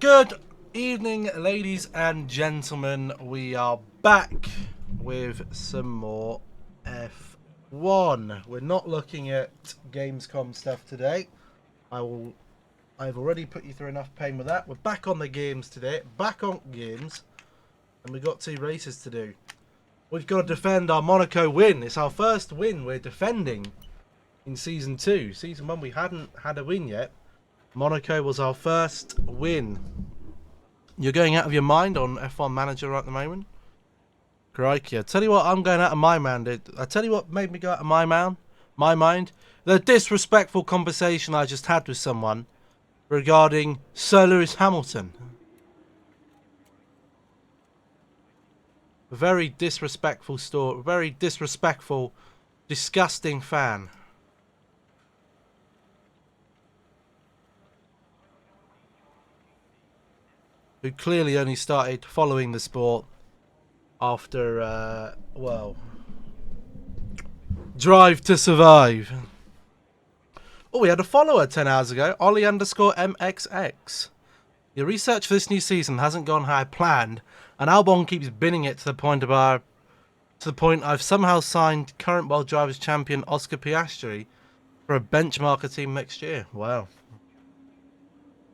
Good evening, ladies and gentlemen. We are back with some more F1. We're not looking at Gamescom stuff today. I've already put you through enough pain with that. We're back on the games today. Back on games. And we've got 2 races to do. We've got to defend our Monaco win. It's our first win we're defending in Season 2. Season 1 we hadn't had a win yet. Monaco was our first win. You're going out of your mind on F1 Manager right at the moment? Crikey. I tell you what, I'm going out of my mind. I tell you what made me go out of my mind. The disrespectful conversation I just had with someone regarding Sir Lewis Hamilton. A very disrespectful story. Very disrespectful, disgusting fan. Who clearly only started following the sport after, well, Drive to Survive. Oh, we had a follower 10 hours ago, Ollie_MXX. Your research for this new season hasn't gone how I planned, and Albon keeps binning it to the point I've somehow signed current World Drivers' Champion Oscar Piastri for a benchmarker team next year. Wow.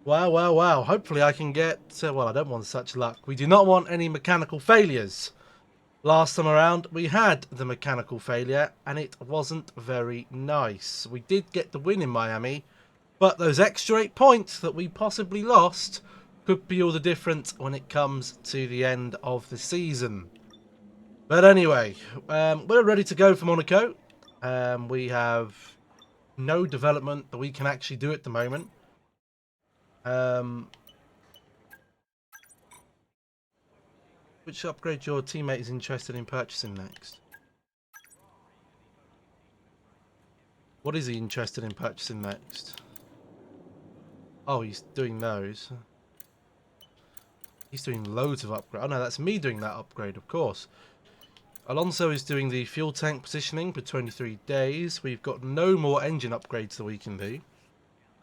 Wow. Hopefully I can get... well, I don't want such luck. We do not want any mechanical failures. Last time around, we had the mechanical failure, and it wasn't very nice. We did get the win in Miami, but those extra 8 points that we possibly lost could be all the difference when it comes to the end of the season. But anyway, we're ready to go for Monaco. We have no development that we can actually do at the moment. Which upgrade your teammate is interested in purchasing next? What is he interested in purchasing next? Oh, he's doing those. He's doing loads of upgrades. Oh no, that's me doing that upgrade, of course. Alonso is doing the fuel tank positioning for 23 days. We've got no more engine upgrades that we can do.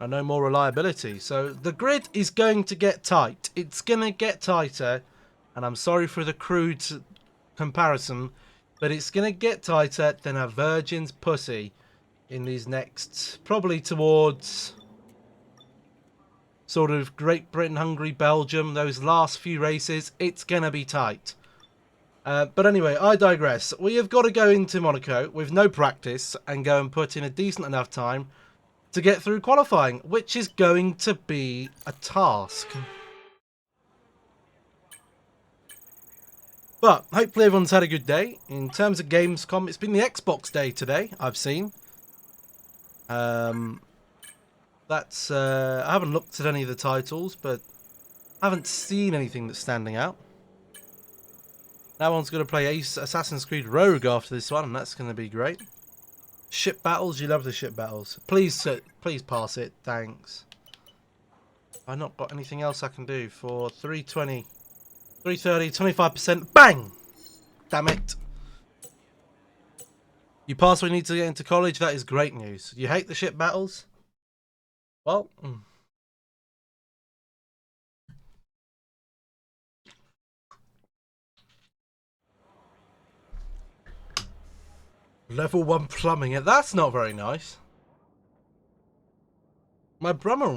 And no more reliability. So the grid is going to get tight. It's going to get tighter. And I'm sorry for the crude comparison. But it's going to get tighter than a virgin's pussy in these next... probably towards... sort of Great Britain, Hungary, Belgium. Those last few races. It's going to be tight. But anyway, I digress. We have got to go into Monaco with no practice. And go and put in a decent enough time to get through qualifying, which is going to be a task. But hopefully everyone's had a good day. In terms of Gamescom, it's been the Xbox day today, I've seen. I haven't looked at any of the titles, but I haven't seen anything that's standing out. That one's going to play Assassin's Creed Rogue after this one, and that's going to be great. Ship battles, you love the ship battles. Please pass it, thanks. I've not got anything else I can do for 320, 330, 25%. Bang! Damn it. You pass what you need to get into college, that is great news. You hate the ship battles? Well... Level 1 plumbing. That's not very nice. My brother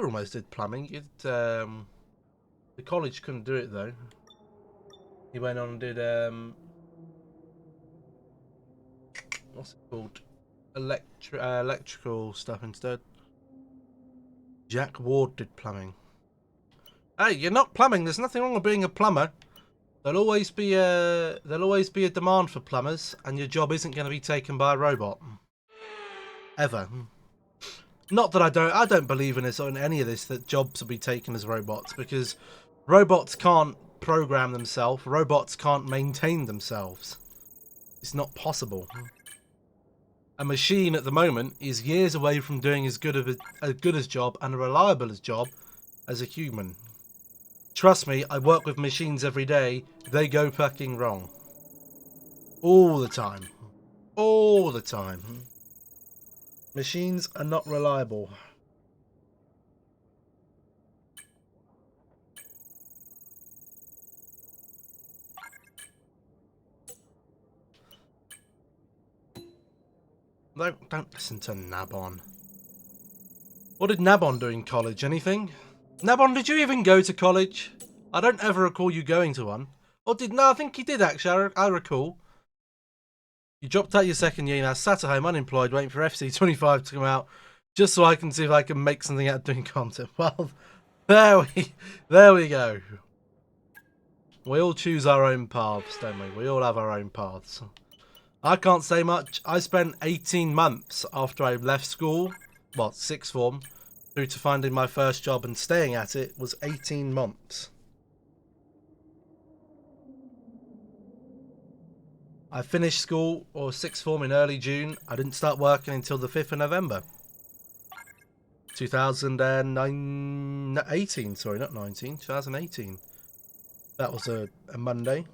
almost did plumbing. The college couldn't do it though. He went on and did what's it called? Electrical stuff instead. Jack Ward did plumbing. Hey, you're not plumbing. There's nothing wrong with being a plumber. There'll always be a demand for plumbers, and your job isn't going to be taken by a robot. Ever. Not that I don't believe in this or in any of this that jobs will be taken as robots, because robots can't program themselves. Robots can't maintain themselves. It's not possible. A machine at the moment is years away from doing as good a job and a reliable job as a human. Trust me, I work with machines every day. They go fucking wrong. All the time. All the time. Machines are not reliable. Don't listen to Nabon. What did Nabon do in college? Anything? Nabon, did you even go to college? I don't ever recall you going to one. Or no, I think he did actually, I recall. You dropped out your second year, now sat at home unemployed waiting for FC25 to come out just so I can see if I can make something out of doing content. Well, there we go. We all choose our own paths, don't we? We all have our own paths. I can't say much. I spent 18 months after I left school, well, sixth form, through to finding my first job and staying at it was 18 months. I finished school, or sixth form, in early June. I didn't start working until the 5th of November. 2018, sorry, not 19, 2018. That was a Monday.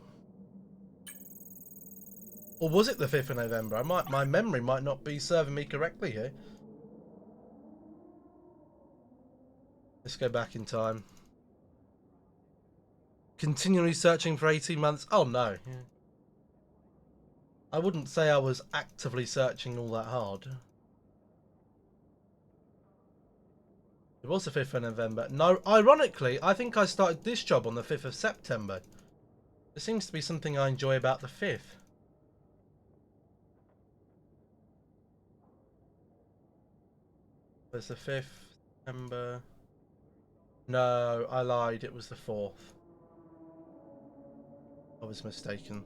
Or was it the 5th of November? My memory might not be serving me correctly here. Let's go back in time. Continually searching for 18 months. Oh no. Yeah. I wouldn't say I was actively searching all that hard. It was the 5th of November. No, ironically, I think I started this job on the 5th of September. There seems to be something I enjoy about the 5th. There's the 5th September. No, I lied. It was the 4th. I was mistaken.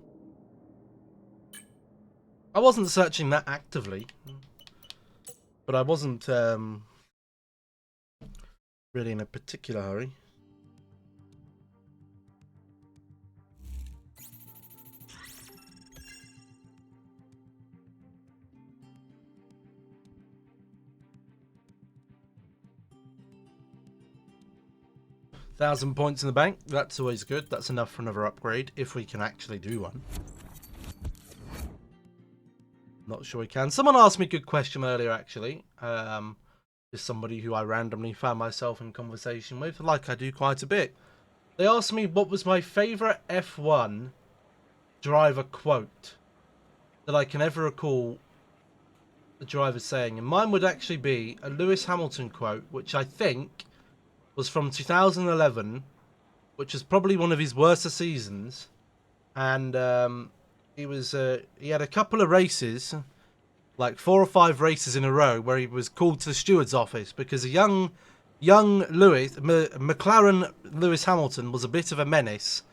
I wasn't searching that actively. But I wasn't really in a particular hurry. $1,000 points in the bank. That's always good. That's enough for another upgrade, if we can actually do one. Not sure we can. Someone asked me a good question earlier, actually. Just somebody who I randomly found myself in conversation with, like I do quite a bit. They asked me what was my favourite F1 driver quote that I can ever recall the driver saying. And mine would actually be a Lewis Hamilton quote, which I think was from 2011, which was probably one of his worst seasons. And he had a couple of races, like 4 or 5 races in a row, where he was called to the steward's office because a young McLaren Lewis Hamilton was a bit of a menace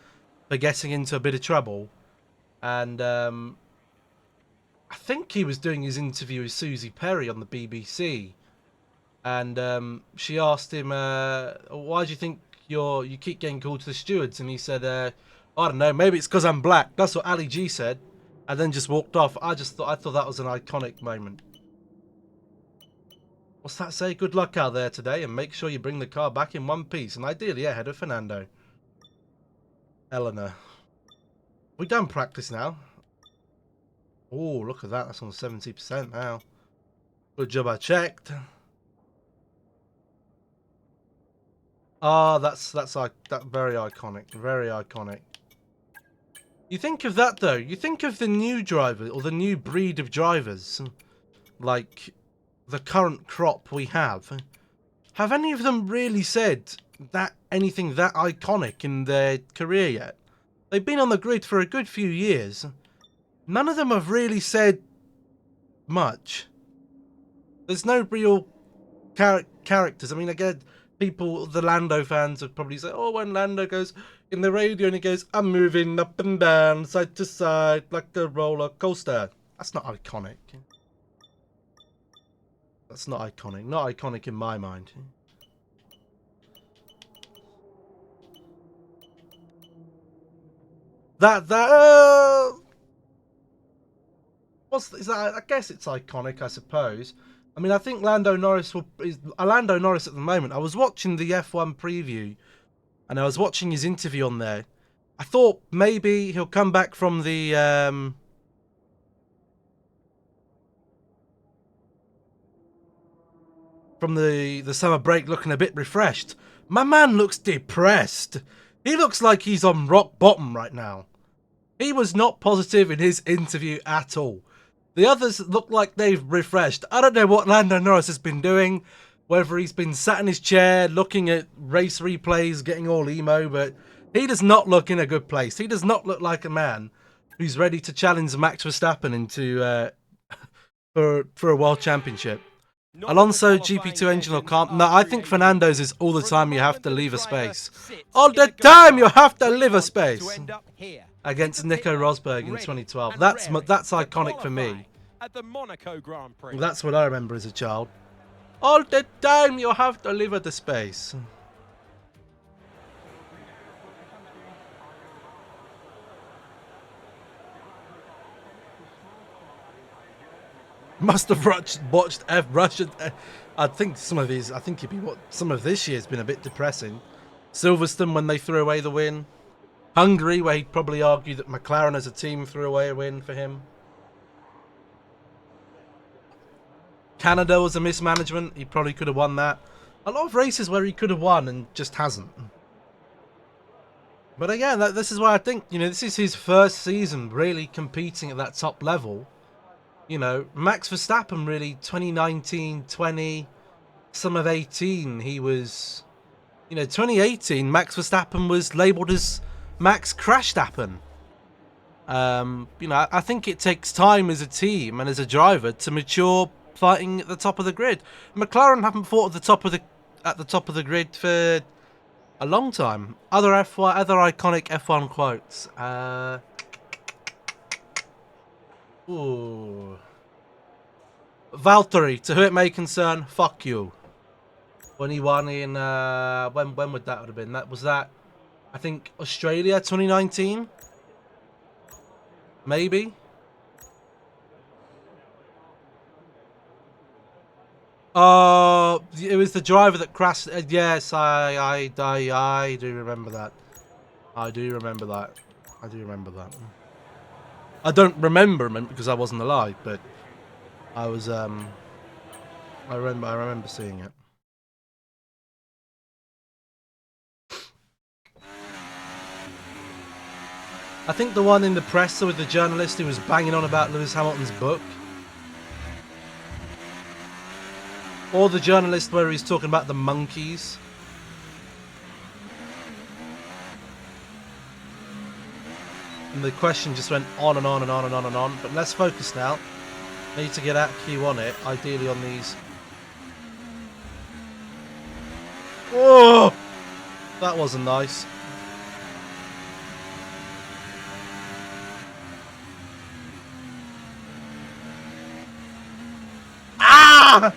for getting into a bit of trouble. And I think he was doing his interview with Susie Perry on the BBC. And she asked him, why do you think you keep getting called to the stewards? And he said, I don't know, maybe it's because I'm black. That's what Ali G said. And then just walked off. I thought that was an iconic moment. What's that say? Good luck out there today, and make sure you bring the car back in one piece, and ideally ahead of Fernando. Eleanor. We done practice now. Oh, look at that. That's on 70% now. Good job I checked. Ah, that's very iconic. Very iconic. You think of that though. You think of the new driver or the new breed of drivers, like the current crop we have. Have any of them really said anything that iconic in their career yet? They've been on the grid for a good few years. None of them have really said much. There's no real characters. I mean, again, the Lando fans would probably say, oh, when Lando goes in the radio and he goes, I'm moving up and down, side to side, like a roller coaster. That's not iconic. That's not iconic. Not iconic in my mind. Is that? I guess it's iconic, I suppose. I mean, I think Lando Norris is Lando Norris at the moment. I was watching the F1 preview, and I was watching his interview on there. I thought maybe he'll come back from the summer break looking a bit refreshed. My man looks depressed. He looks like he's on rock bottom right now. He was not positive in his interview at all. The others look like they've refreshed. I don't know what Lando Norris has been doing, whether he's been sat in his chair looking at race replays, getting all emo, but he does not look in a good place. He does not look like a man who's ready to challenge Max Verstappen into for a world championship. Alonso GP2 engine or calm? No, I think Fernando's is all the time you have to leave a space. All the time you have to leave a space. Against Nico Rosberg in 2012. That's iconic for me. That's what I remember as a child. All the time you have to leave the space. Must have watched Russian. I think some of these. I think some of this year's been a bit depressing. Silverstone when they threw away the win. Hungary, where he'd probably argue that McLaren as a team threw away a win for him. Canada was a mismanagement. He probably could have won that. A lot of races where he could have won and just hasn't. But again, this is why I think, this is his first season really competing at that top level. Max Verstappen really, 2019, 20, some of 18, he was, 2018, Max Verstappen was labelled as Max Crashstappen. I think it takes time as a team and as a driver to mature fighting at the top of the grid. McLaren haven't fought at the top of the grid for a long time. Other iconic F1 quotes. Ooh. Valtteri, to who it may concern, fuck you. When he won in when would that have been? That I think Australia 2019? Maybe. It was the driver that crashed. Yes, I do remember that. I do remember that. I don't remember him because I wasn't alive, but I was I remember seeing it. I think the one in the press with the journalist who was banging on about Lewis Hamilton's book. Or the journalist where he's talking about the monkeys. And the question just went on and on and on and on and on. But let's focus now. Need to get out Q on it, ideally on these. Oh! That wasn't nice. Ah!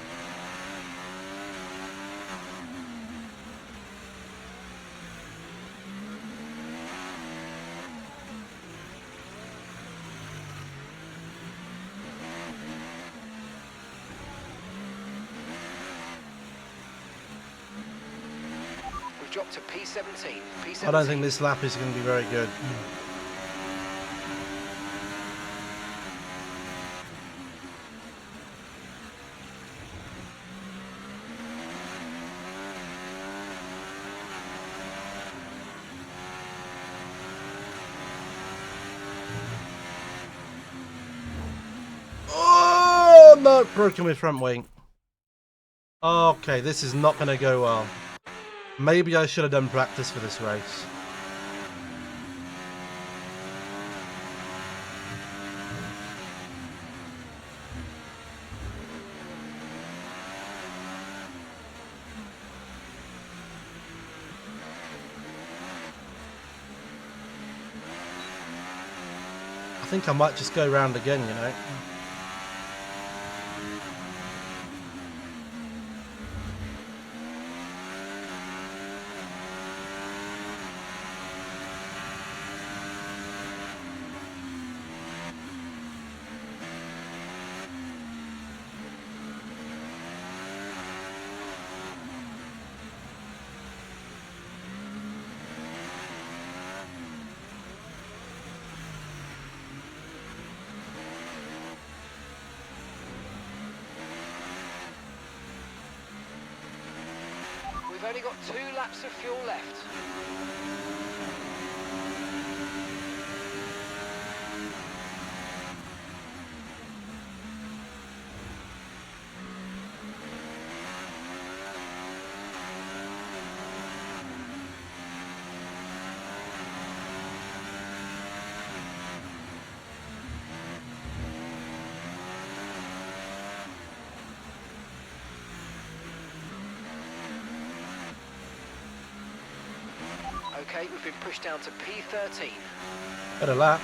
Dropped to P17. I don't think this lap is going to be very good. Oh no! Broken my front wing. Okay, this is not going to go well. Maybe I should have done practice for this race. I think I might just go round again, We've only got 2 laps of fuel left. Okay, we've been pushed down to P13. Better lap.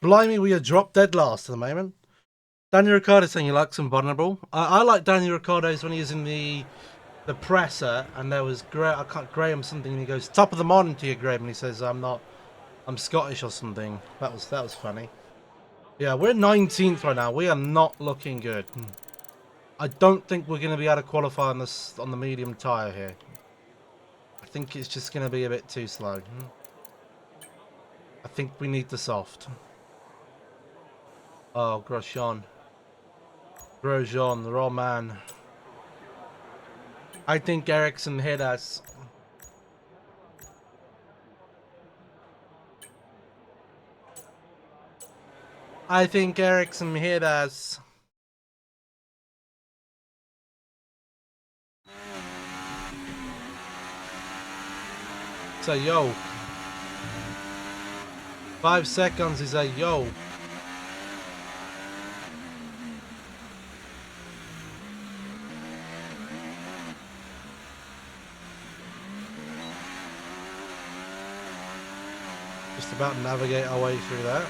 Blimey, we are drop dead last at the moment. Daniel Ricciardo saying he likes him vulnerable. I like Daniel Ricciardo's when he was in the presser, and there was Graham something, and he goes, "Top of the morning to you, Graham," and he says, "I'm Scottish or something." That was funny. Yeah, we're 19th right now. We are not looking good. I don't think we're going to be able to qualify on the medium tyre here. I think it's just going to be a bit too slow. I think we need the soft. Oh, Grosjean, the raw man. I think Ericsson hit us. I think Ericsson hit us. So, yo. 5 seconds is a yo. Just about navigate our way through that.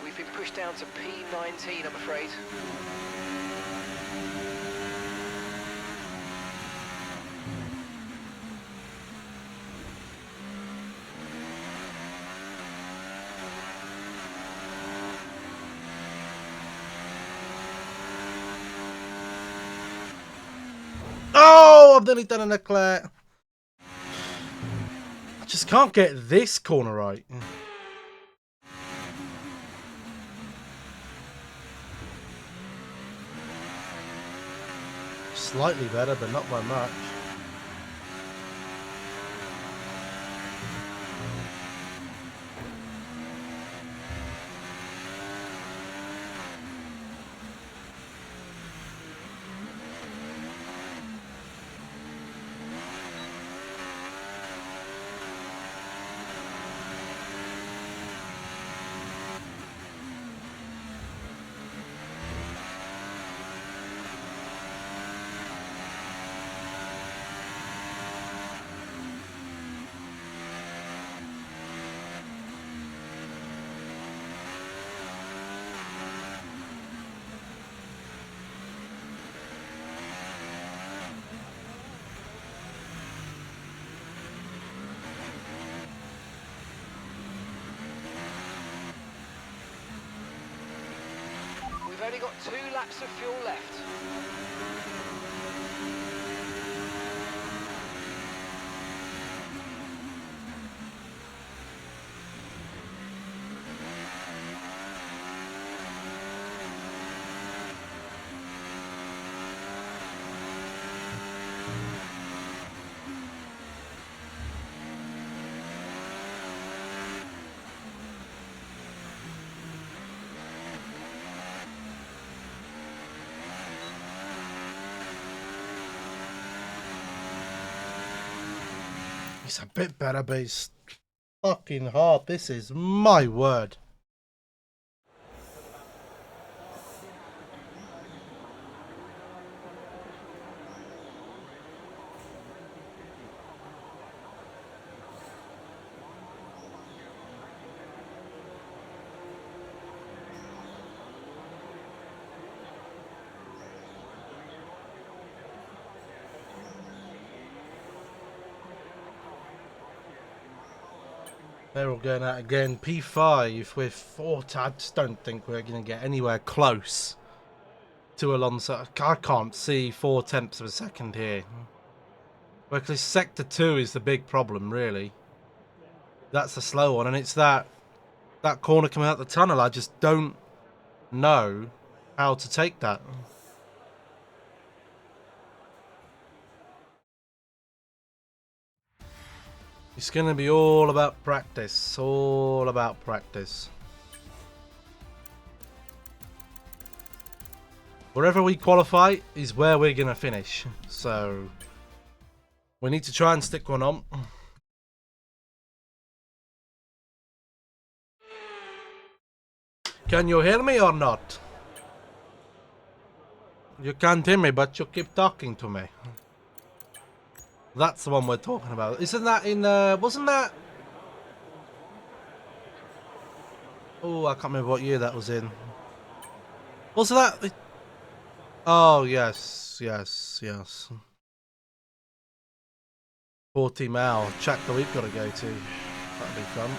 We've been pushed down to P19, I'm afraid. Oh, I've nearly done a Leclerc. I just can't get this corner right. Slightly better, but not by much. We've only got 2 laps of fuel left. It's a bit better, but it's fucking hard. This is my word. They're all going out again. P5 with 4. I just don't think we're going to get anywhere close to Alonso. I can't see 4/10 of a second here. Because sector 2 is the big problem, really. That's the slow one, and it's that corner coming out the tunnel. I just don't know how to take that. It's going to be all about practice. All about practice. Wherever we qualify is where we're going to finish. So we need to try and stick one on. Can you hear me or not? You can't hear me, but you keep talking to me. That's the one we're talking about. Isn't that in, wasn't that? Oh, I can't remember what year that was in. Wasn't that? Oh, yes, yes, yes. 40 mile track that we've got to go to. That'll be fun.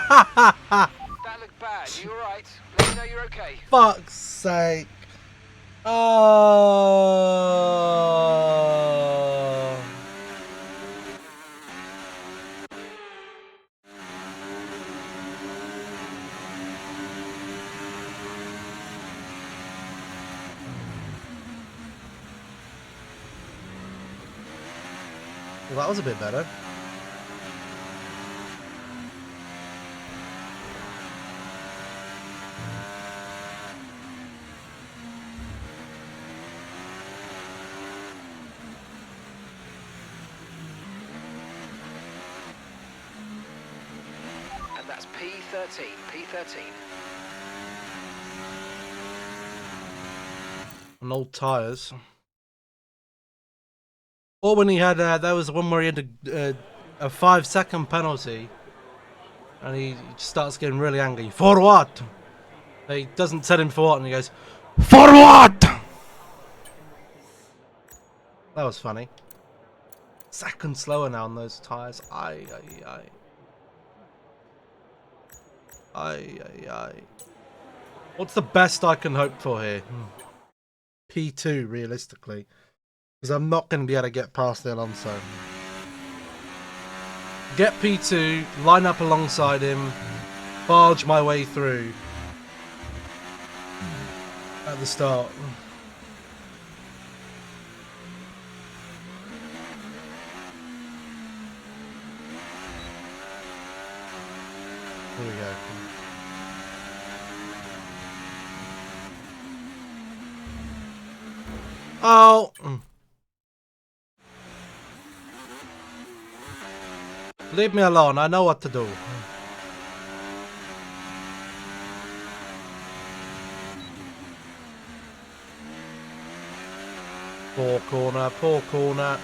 That looked bad. You alright? Let me know you're okay. Fuck's sake. Oh. Well, that was a bit better. And that's P13. P13. And old tyres. Or when he had, there was one where he had a 5-second penalty. And he starts getting really angry. For what? He doesn't tell him for what, and he goes, for what? That was funny. Second slower now on those tyres. Aye, aye, aye. Aye, aye, aye. What's the best I can hope for here? P2, realistically. Because I'm not going to be able to get past the Alonso. Get P2, line up alongside him, barge my way through at the start. Here we go. Oh! Leave me alone, I know what to do. Poor corner, poor corner.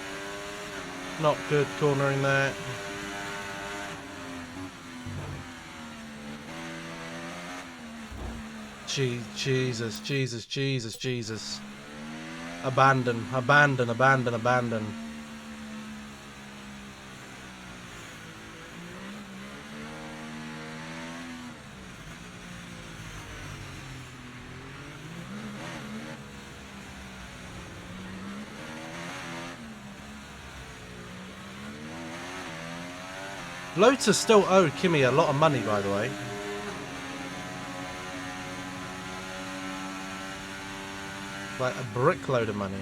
Not good cornering there. Jesus, Jesus, Jesus, Jesus. Abandon, abandon, abandon, abandon. Lotus still owe Kimi a lot of money, by the way. Like a brickload of money.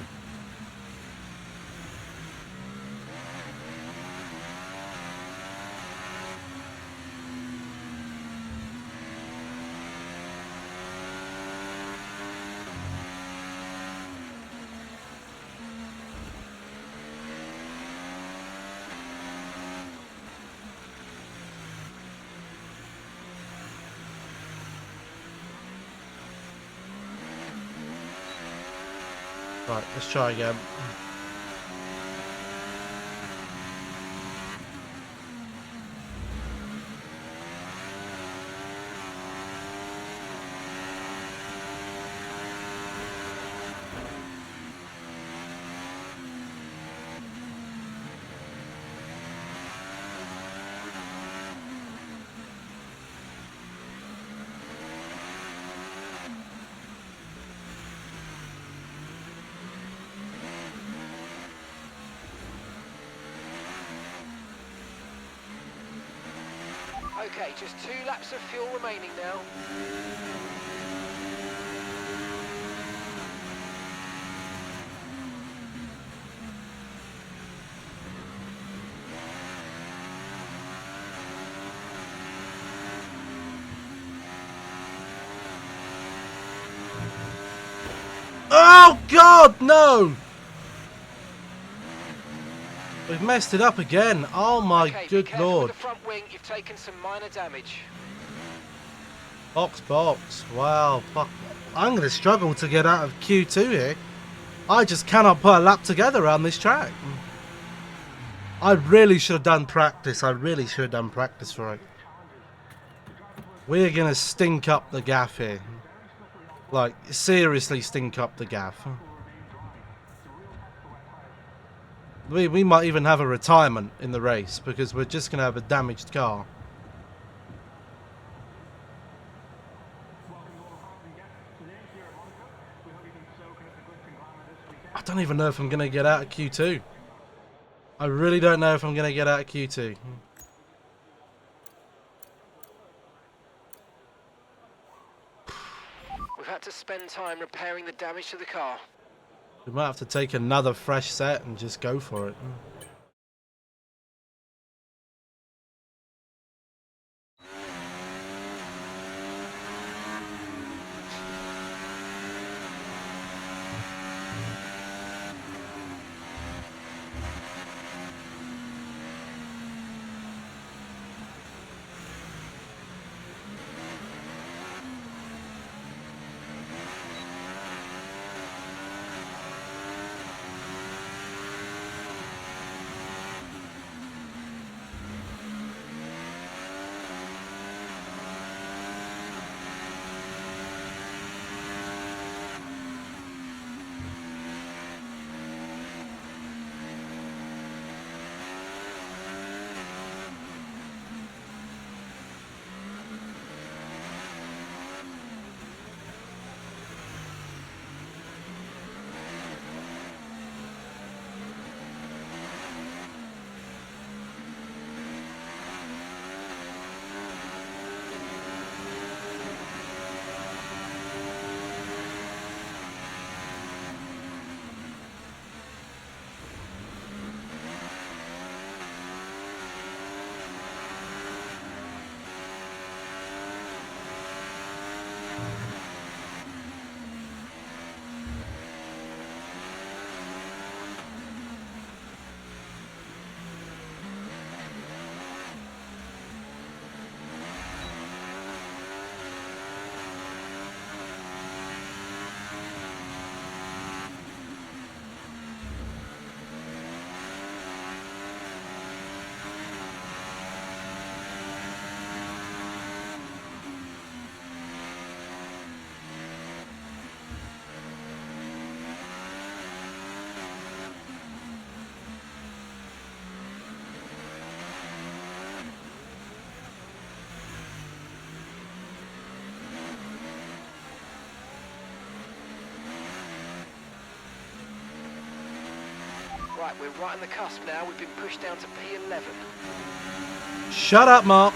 Right, let's try again. Okay, just 2 laps of fuel remaining now. Oh God, no! We've messed it up again. Oh my Okay, be good careful lord. with the front wing, you've taken some minor damage. Box, box. Wow, fuck. I'm going to struggle to get out of Q2 here. I just cannot put a lap together around this track. I really should have done practice. I really should have done practice for it. We're going to stink up the gaff here. Like, seriously stink up the gaff. We might even have a retirement in the race because we're just going to have a damaged car. I don't even know if I'm going to get out of Q2. I really don't know if I'm going to get out of Q2. We've had to spend time repairing the damage to the car. We might have to take another fresh set and just go for it. Right, we're right on the cusp now. We've been pushed down to P11. Shut up, Mark.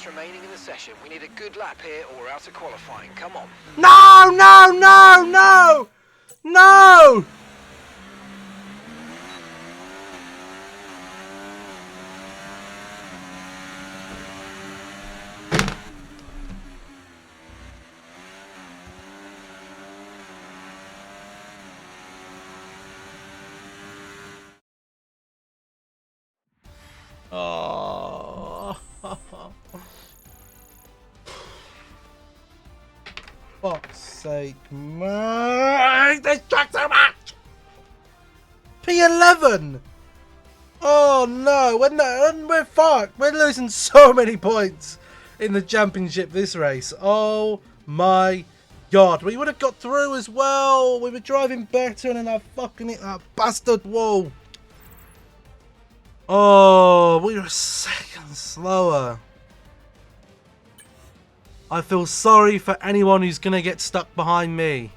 Remaining in the session. We need a good lap here or we're out of qualifying. Come on. No, no, no, no, no! Oh. Fuck's sake, man. This track so much! P11! Oh no, we're fucked. We're losing so many points in the championship this race. Oh my god. We would have got through as well. We were driving better and then I fucking hit that bastard wall. Oh, we were a second slower. I feel sorry for anyone who's going to get stuck behind me.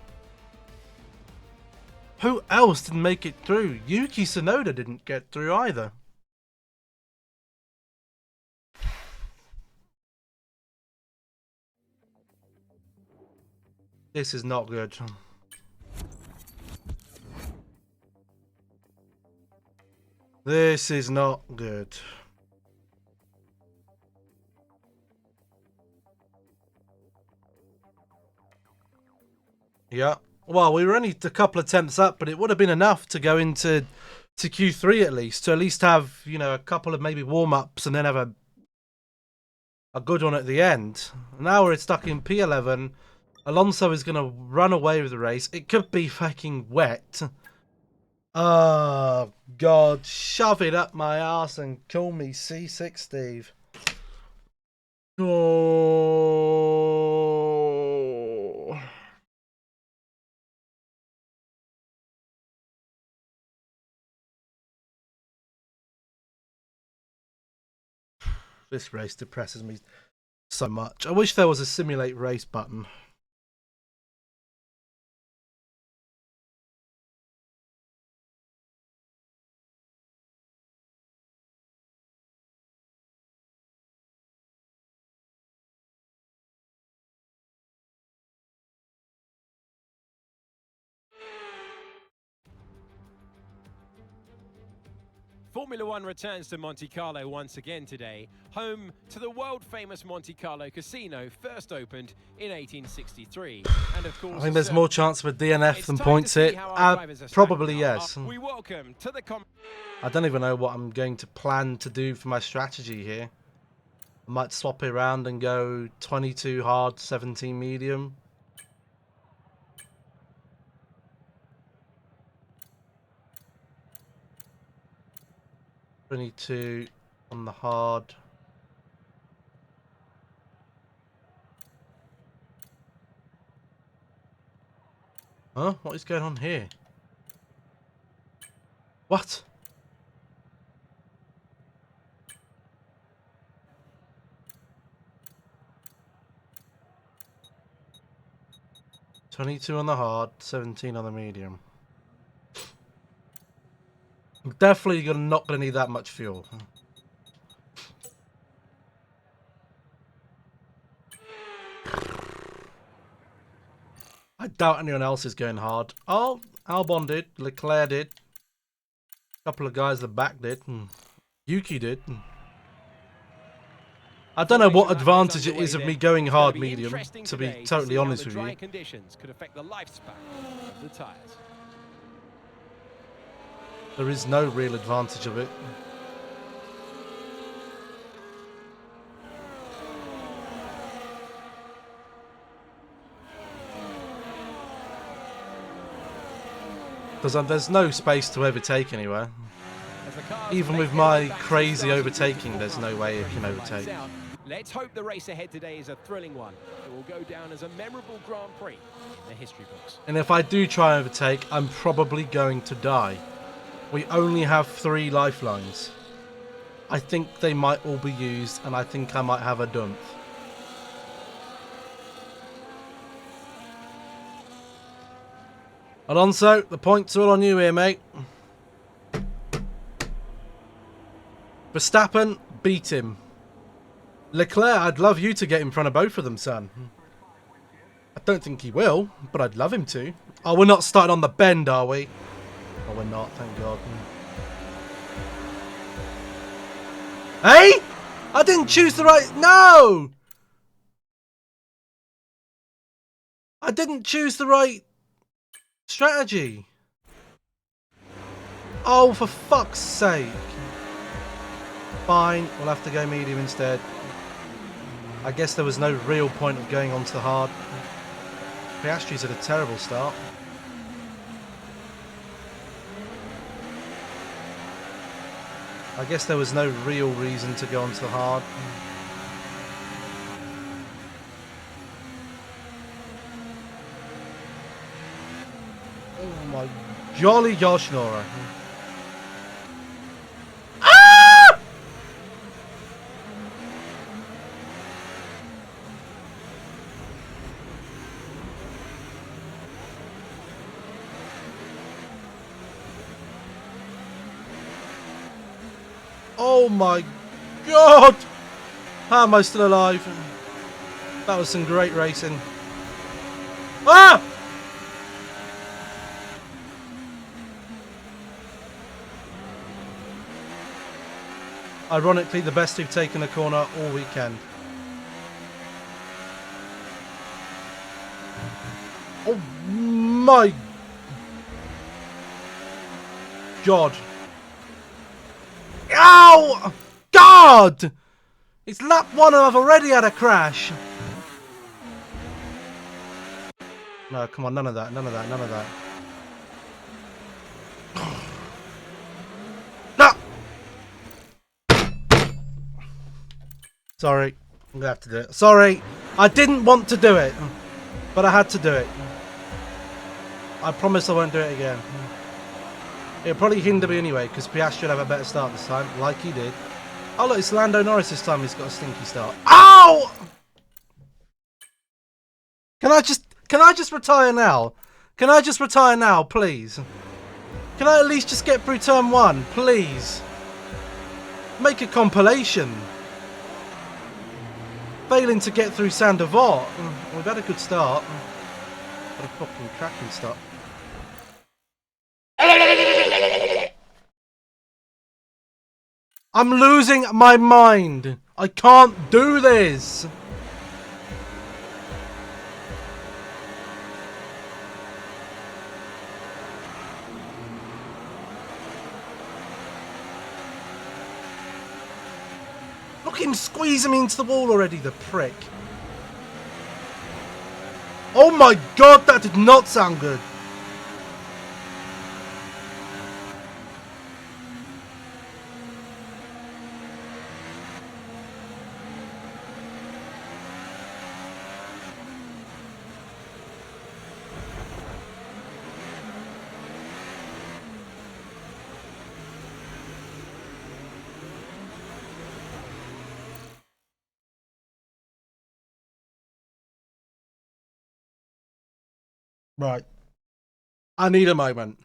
Who else didn't make it through? Yuki Tsunoda didn't get through either. This is not good. This is not good. Yeah. Well, we were only a couple of tenths up, but it would have been enough to go into Q3 at least have, you know, a couple of maybe warm-ups and then have a good one at the end. Now we're stuck in P11. Alonso is going to run away with the race. It could be fucking wet. Oh, God. Shove it up my ass and call me C6 Steve. Oh. This race depresses me so much. I wish there was a simulate race button. Formula One returns to Monte Carlo once again today, home to the world-famous Monte Carlo Casino, first opened in 1863. And of course, I think there's more chance of a DNF than points hit. Probably yes. We welcome to the I don't even know what I'm going to plan to do for my strategy here. I might swap it around and go 22 hard, 17 medium. $22 on the hard. Huh? What is going on here? What? $22 on the hard, 17 on the medium. I'm definitely not going to need that much fuel. I doubt anyone else is going hard. Oh, Albon did. Leclerc did. A couple of guys at the back did. Yuki did. I don't know what advantage it is of me going hard medium, to be totally honest with you. Conditions could affect the lifespan of the tires. There is no real advantage of it. Because there's no space to overtake anywhere. Even with my crazy overtaking, there's no way it can overtake. Let's hope the race ahead today is a thrilling one. It will go down as a memorable Grand Prix in the history books. And if I do try and overtake, I'm probably going to die. We only have 3 lifelines. I think they might all be used, and I think I might have a dump. Alonso, the points are all on you here, mate. Verstappen, beat him. Leclerc, I'd love you to get in front of both of them, son. I don't think he will, but I'd love him to. Oh, we're not starting on the bend, are we? Oh, we're not, thank God. Hey? I didn't choose the right... No! I didn't choose the right strategy. Oh, for fuck's sake. Fine, we'll have to go medium instead. I guess there was no real point of going on to the hard. Piastri's at a terrible start. I guess there was no real reason to go on to the hard. Oh my jolly gosh, Nora. Ah! Oh my God! How am I still alive? That was some great racing. Ah! Ironically, the best who've taken a corner all weekend. Oh my God. Ow! God! It's lap 1 and I've already had a crash. No, come on, none of that, none of that, none of that. No! Sorry, I'm gonna have to do it. Sorry, I didn't want to do it, but I had to do it. I promise I won't do it again. It'll probably hinder me anyway, because Piastri should have a better start this time, like he did. Oh look, it's Lando Norris this time, he's got a stinky start. Ow! Can I just retire now? Can I just retire now, please? Can I at least just get through turn 1, please? Make a compilation. Failing to get through Sandovot. We've had a good start. What a fucking cracking start. I'm losing my mind. I can't do this. Look at him squeezing me into the wall already, the prick. Oh my God, that did not sound good. Right. I need a moment.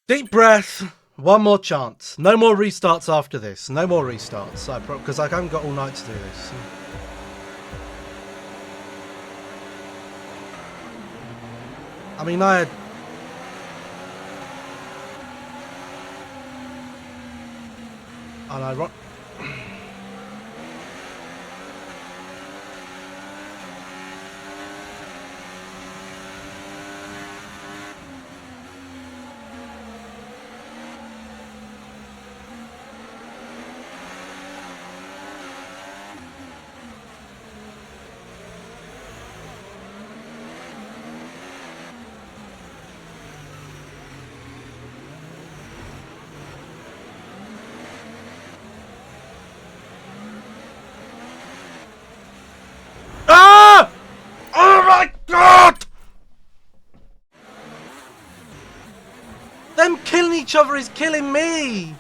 Deep breath. One more chance. No more restarts after this. No more restarts. Because I haven't got all night to do this. I mean, I had... And I... each other is killing me.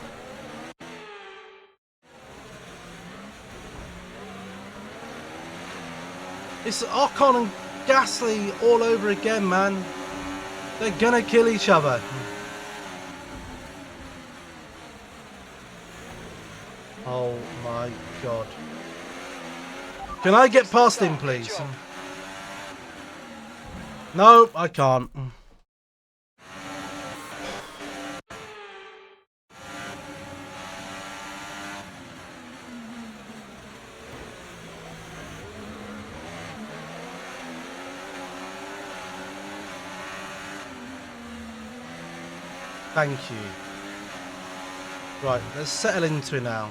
It's Ocon and Gasly all over again, man. They're gonna kill each other. Oh my god. Can I get past him, please? No, I can't. Thank you. Right, let's settle into it now.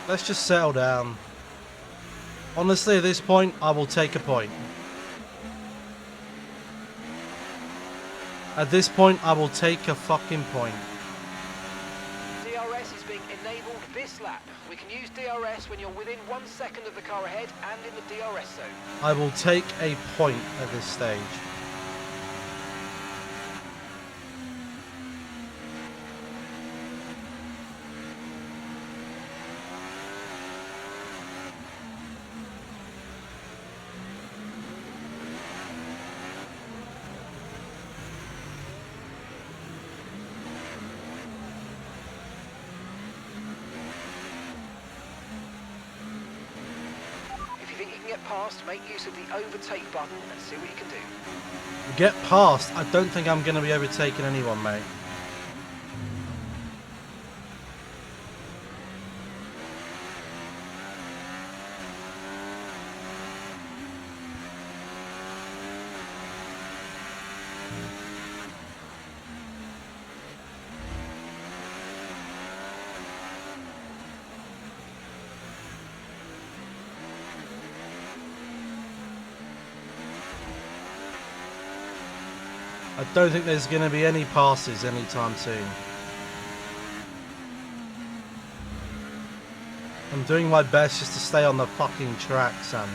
Let's just settle down. Honestly, at this point, I will take a point. At this point, I will take a fucking point. DRS is being enabled this lap. We can use DRS when you're within 1 second of the car ahead and in the DRS zone. I will take a point at this stage. Get past, make use of the overtake button and see what you can do. Get past? I don't think I'm going to be overtaking anyone, mate. I don't think there's going to be any passes anytime soon. I'm doing my best just to stay on the fucking track, Sam.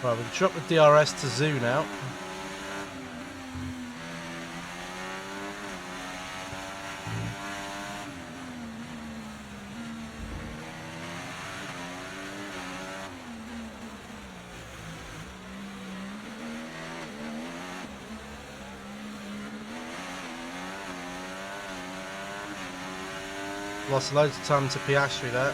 Right, we'll drop the DRS to zoo now. Lost loads of time to Piastri there.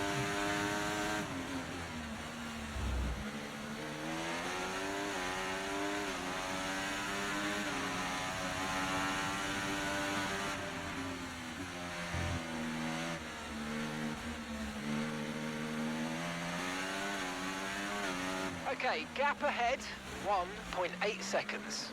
Okay, gap ahead, 1.8 seconds.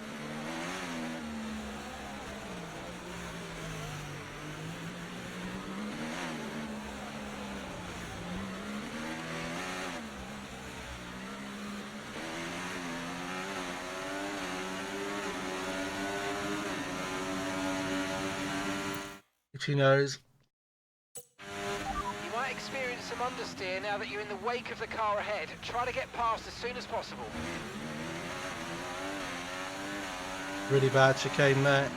Itchy nose. You might experience some understeer now that you're in the wake of the car ahead. Try to get past as soon as possible. Really bad chicane there.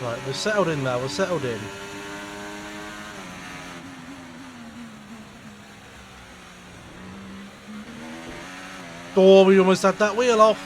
Right, we're settled in now. We're settled in. Oh, we almost had that wheel off.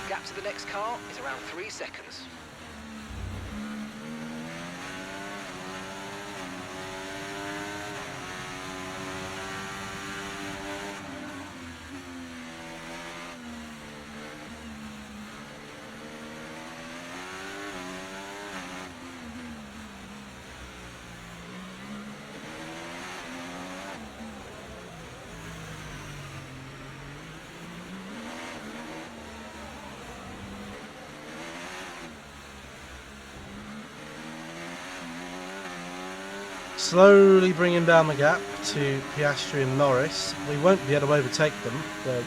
Gap to the next car is around 3 seconds. Slowly bringing down the gap to Piastri and Norris. We won't be able to overtake them, but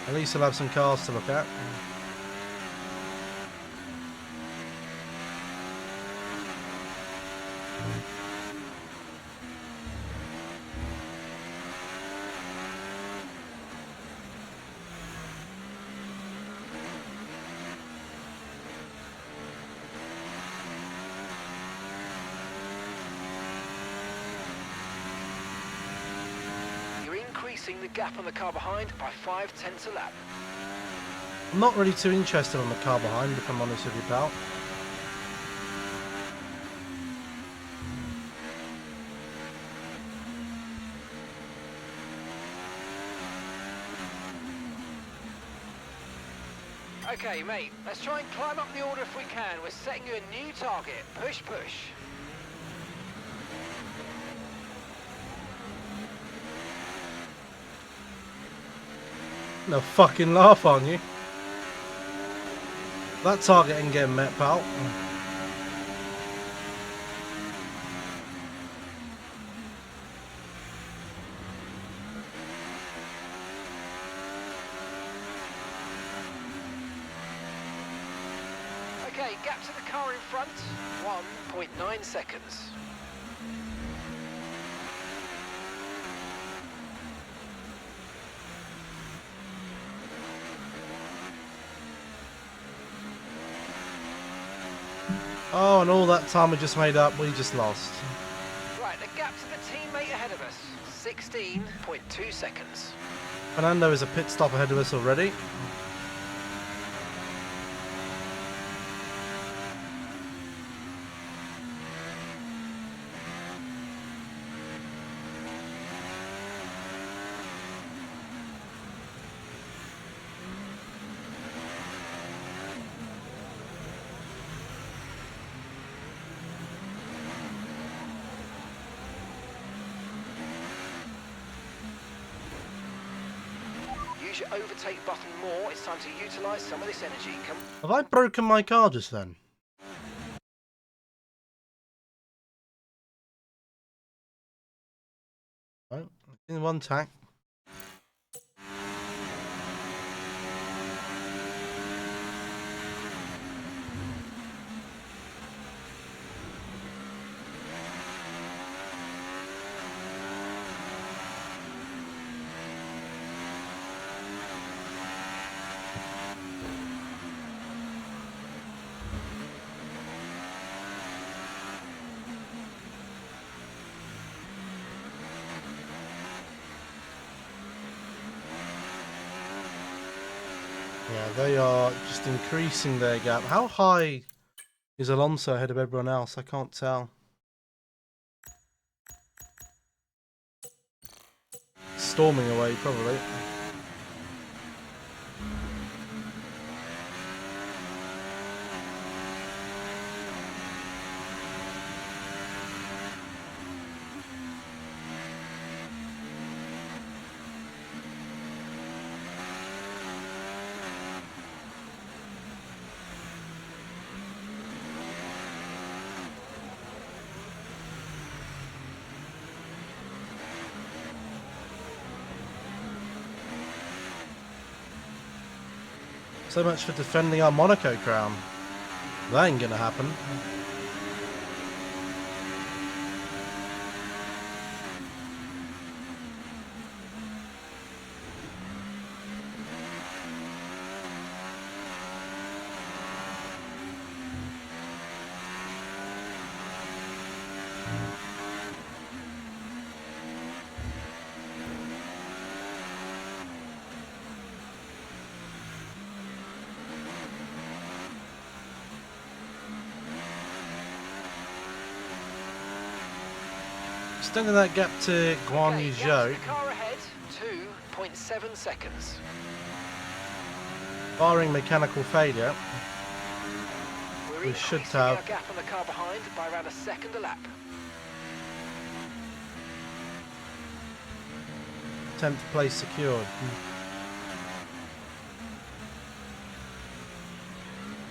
at least we'll have some cars to look at. Increasing the gap on the car behind by 0.5 a lap. I'm not really too interested on the car behind, if I'm honest with you, pal. Okay, mate, let's try and climb up the order if we can. We're setting you a new target. Push, push. No fucking laugh on you. That target ain't getting met, pal. Okay, gap to the car in front, 1.9 seconds. Oh, and all that time we just made up, we just lost. Right, the gap to the teammate ahead of us, 16.2 seconds. Fernando is a pit stop ahead of us already. Use your overtake button more. It's time to utilise some of this energy. Come. Have I broken my car just then? Right, in one tack. Yeah, they are just increasing their gap. How high is Alonso ahead of everyone else? I can't tell. Storming away, probably. So much for defending our Monaco crown. That ain't gonna happen. Extending that gap to Guan Yu Okay, Zhou, the car ahead, 2.7 seconds. barring mechanical failure. We're We should increasing have- our gap on the car behind by around a second a lap. 10th place secured.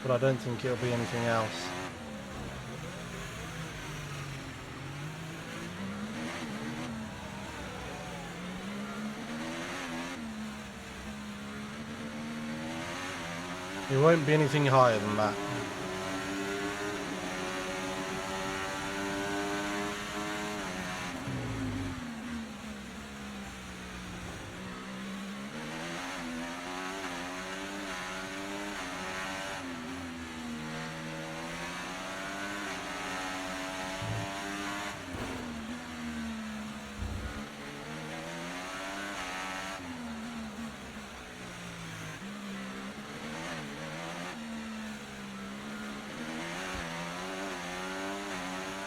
But I don't think it'll be anything else. It won't be anything higher than that.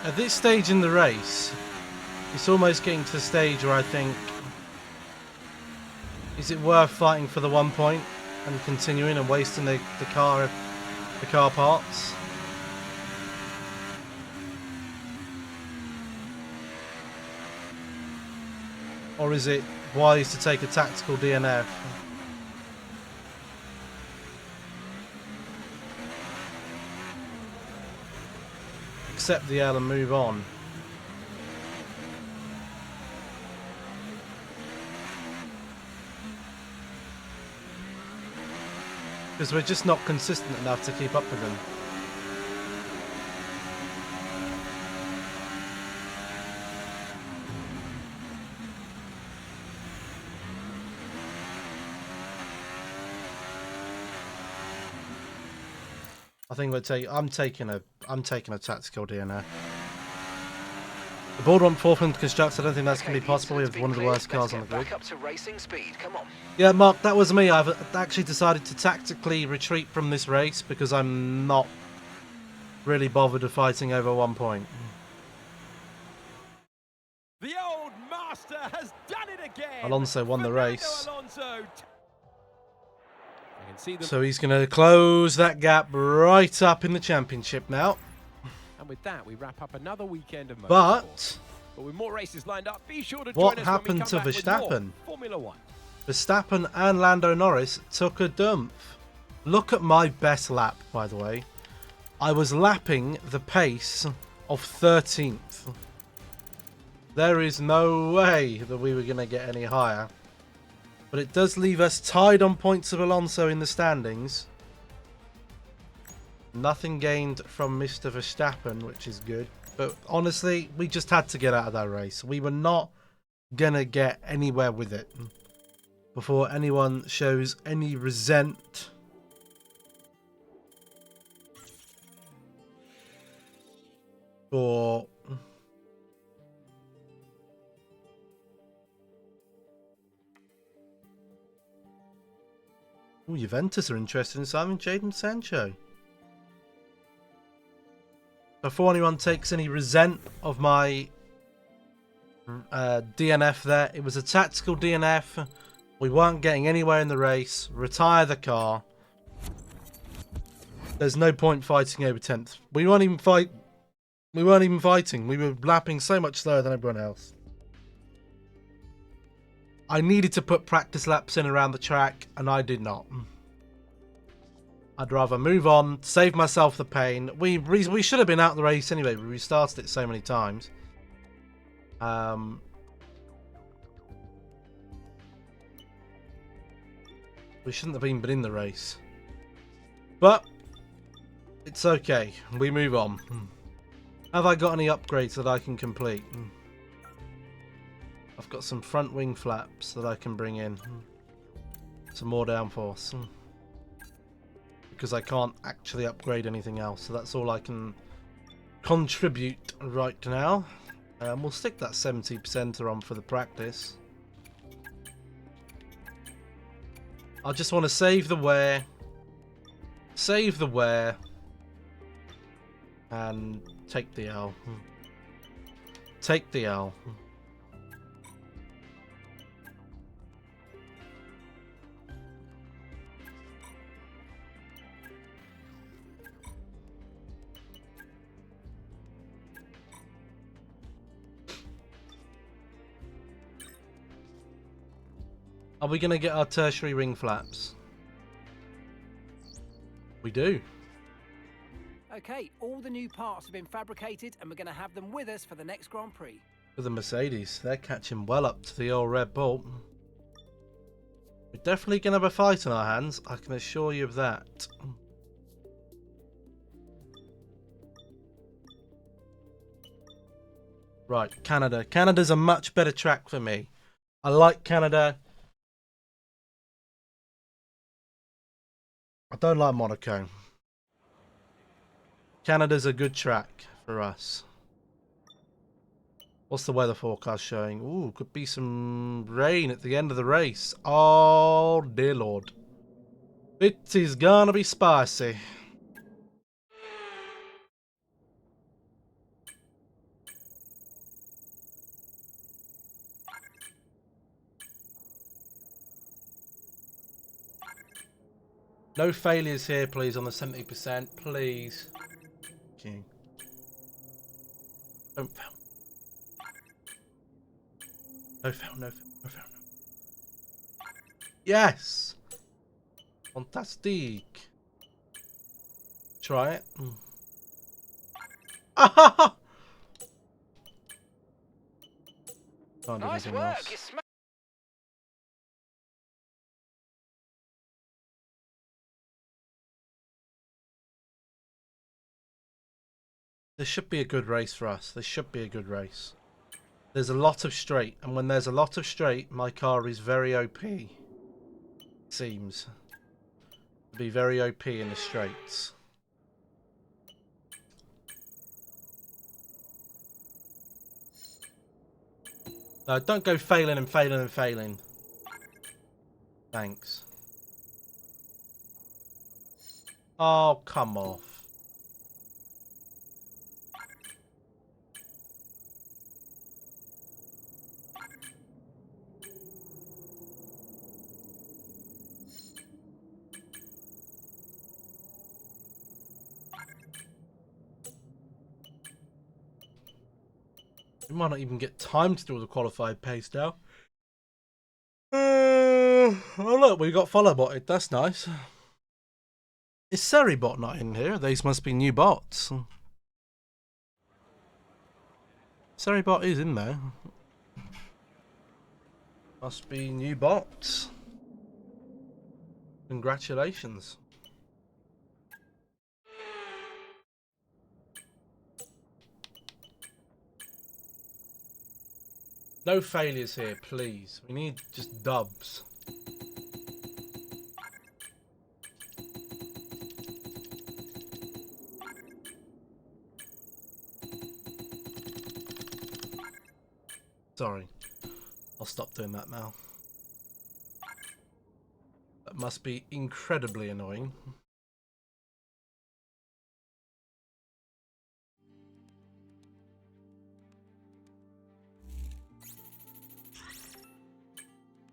At this stage in the race, it's almost getting to the stage where I think, is it worth fighting for the 1 point and continuing and wasting the car parts? Or is it wise to take a tactical DNF? Accept the L and move on. Because we're just not consistent enough to keep up with them. I think I'm taking a tactical DNF. The board want fourth and constructs. I don't think that's going to be possible. We have one of the worst cars on the grid. Back up to racing speed. Come on. Yeah, Mark, that was me. I've actually decided to tactically retreat from this race because I'm not really bothered of fighting over 1 point. The old master has done it again. Alonso won the Fernando race. Alonso. I can see them. So he's going to close that gap right up in the championship now. And with that, we wrap up another weekend of motorsport. But with more races lined up, be sure to what join us happened when we come to back with more Verstappen? Formula One. Verstappen and Lando Norris took a dump. Look at my best lap, by the way. I was lapping the pace of 13th. There is no way that we were going to get any higher. But it does leave us tied on points of Alonso in the standings. Nothing gained from Mr. Verstappen, which is good. But honestly, we just had to get out of that race. We were not going to get anywhere with it before anyone shows any resent. Or Juventus are interested in signing Jadon Sancho. Before anyone takes any resent of my DNF there, it was a tactical DNF. We weren't getting anywhere in the race. Retire the car. There's no point fighting over 10th. We weren't even fighting. We were lapping so much slower than everyone else. I needed to put practice laps in around the track, and I did not. I'd rather move on, save myself the pain. We should have been out of the race anyway. We restarted it so many times. We shouldn't have even been in the race. But it's okay. We move on. Have I got any upgrades that I can complete? I've got some front wing flaps that I can bring in. Some more downforce. Because I can't actually upgrade anything else. So that's all I can contribute right now. We'll stick that 70% on for the practice. I just want to save the wear. Save the wear. And take the L. Take the L. Are we going to get our tertiary ring flaps? We do. Okay, all the new parts have been fabricated and we're going to have them with us for the next Grand Prix. For the Mercedes, they're catching well up to the old Red Bull. We're definitely going to have a fight on our hands, I can assure you of that. Right, Canada. Canada's a much better track for me. I like Canada. I don't like Monaco. Canada's a good track for us. What's the weather forecast showing? Ooh, could be some rain at the end of the race. Oh, dear Lord. It is gonna be spicy. No failures here, please, on the 70%, please. Okay. Don't fail. No fail, no fail, no fail. No. Yes! Fantastic. Try it. Ah! Can't do Nice anything work. else. You smashed. This should be a good race for us. This should be a good race. There's a lot of straight, and when there's a lot of straight, my car is very OP. Seems to be very OP in the straights. No, don't go failing and failing and failing. Thanks. Oh, come off. We might not even get time to do the qualified pace now. Oh look, we got follow botted. That's nice. Is Seribot not in here? These must be new bots. Seribot is in there. Must be new bots. Congratulations. No failures here, please. We need just dubs. Sorry. I'll stop doing that now. That must be incredibly annoying.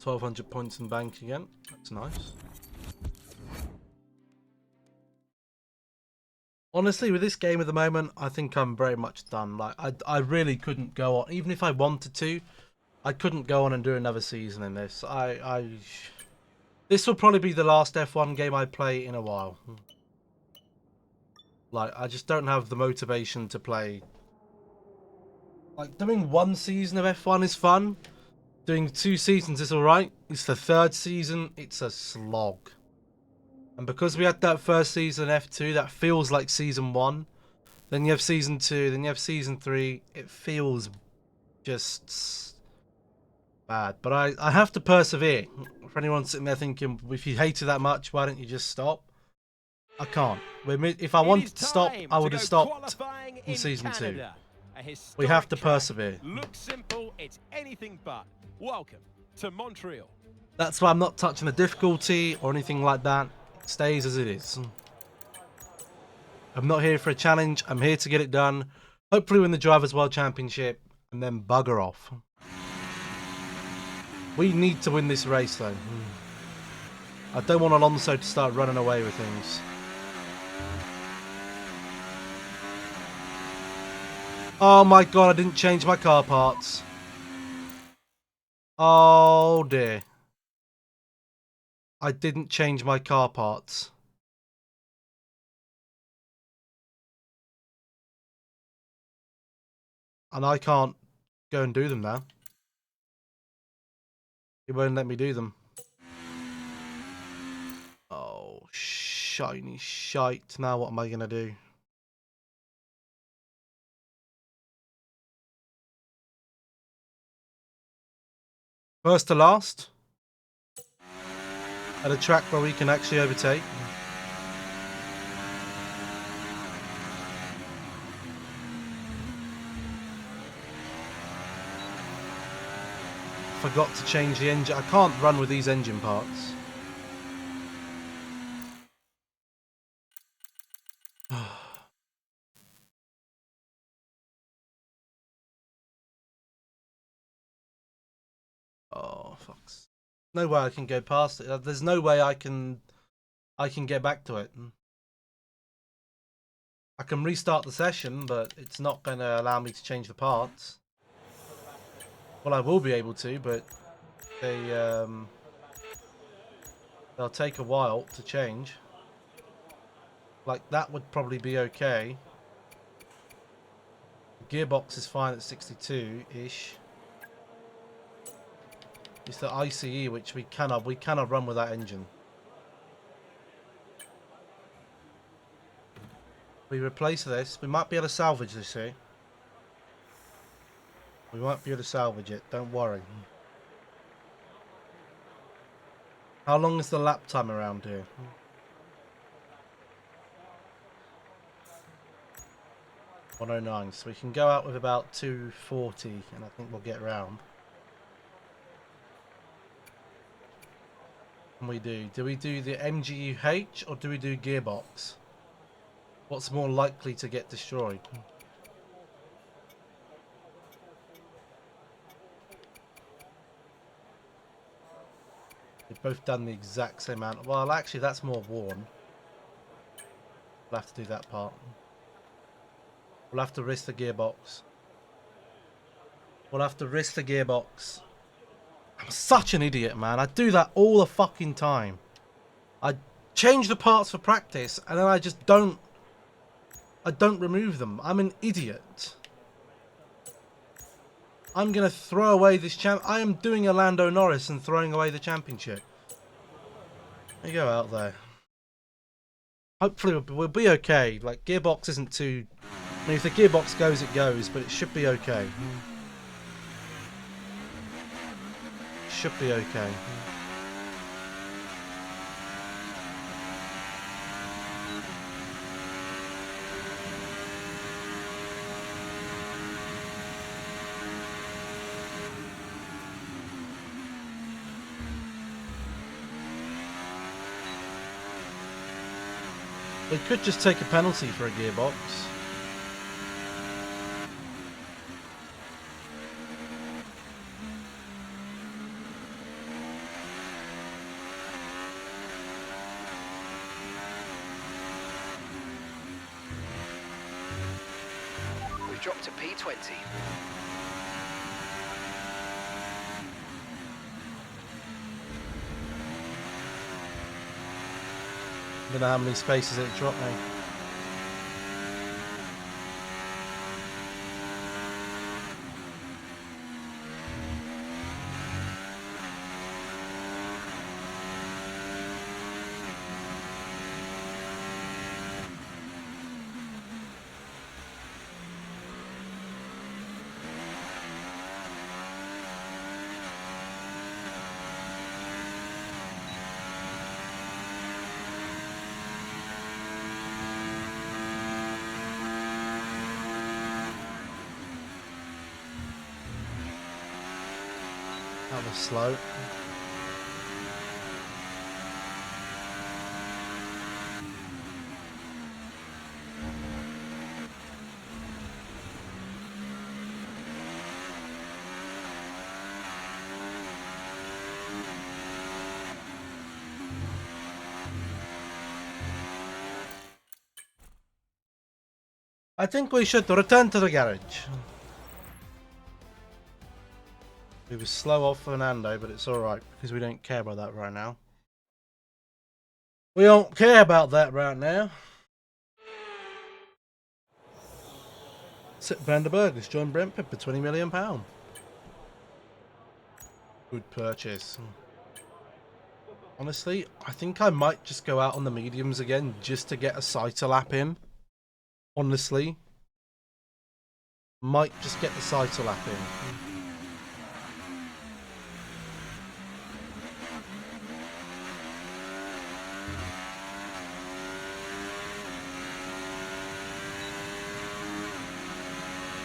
£1,200 points in bank again. That's nice. Honestly, with this game at the moment, I think I'm very much done. Like, I really couldn't go on. Even if I wanted to, I couldn't go on and do another season in this. This will probably be the last F1 game I play in a while. Like, I just don't have the motivation to play. Like, doing one season of F1 is fun. Doing 2 seasons is alright. It's the 3rd season. It's a slog. And because we had that first season F2, that feels like season 1. Then you have season 2, then you have season 3. It feels just bad. But I have to persevere. For anyone sitting there thinking, if you hate it that much, why don't you just stop? I can't. If I wanted to stop, I would have stopped in season 2. We have to persevere. Looks simple, it's anything but. Welcome to Montreal. That's why I'm not touching the difficulty or anything like that. It stays as it is. I'm not here for a challenge. I'm here to get it done. Hopefully win the Drivers' World Championship and then bugger off. We need to win this race though. I don't want Alonso to start running away with things. Oh my god, I didn't change my car parts. Oh dear. I didn't change my car parts. And I can't go and do them now. It won't let me do them. Oh, shiny shite. Now what am I going to do? First to last. At a track where we can actually overtake. Forgot to change the engine. I can't run with these engine parts. Oh, fucks. No way I can go past it. There's no way I can get back to it. I can restart the session, but it's not going to allow me to change the parts. Well, I will be able to, but they'll take a while to change. Like, that would probably be okay. The gearbox is fine at 62-ish. It's the ICE which we cannot run with that engine. We replace this. We might be able to salvage this here. We might be able to salvage it. Don't worry. How long is the lap time around here? 109. So we can go out with about 240, and I think we'll get around. And we do. Do we do the MGUH or do we do gearbox? What's more likely to get destroyed? They've both done the exact same amount. Well, actually, that's more worn. We'll have to do that part. We'll have to risk the gearbox. We'll have to risk the gearbox. I'm such an idiot, man. I do that all the fucking time. I change the parts for practice, and then I just don't... I don't remove them. I'm an idiot. I'm going to throw away this champ. I am doing a Lando Norris and throwing away the championship. There you go out there. Hopefully we'll be okay. Like, gearbox isn't too... I mean, if the gearbox goes, it goes, but it should be okay. Should be okay. They could just take a penalty for a gearbox. We've dropped to P20. I don't know how many spaces it dropped me. That was slow. I think we should return to the garage. We were slow off Fernando, but it's alright because we don't care about that right now. We don't care about that right now. Vanderberg has joined Brentford for £20 million. Good purchase. Honestly, I think I might just go out on the mediums again just to get a Saito lap in. Honestly. Might just get the Saito lap in.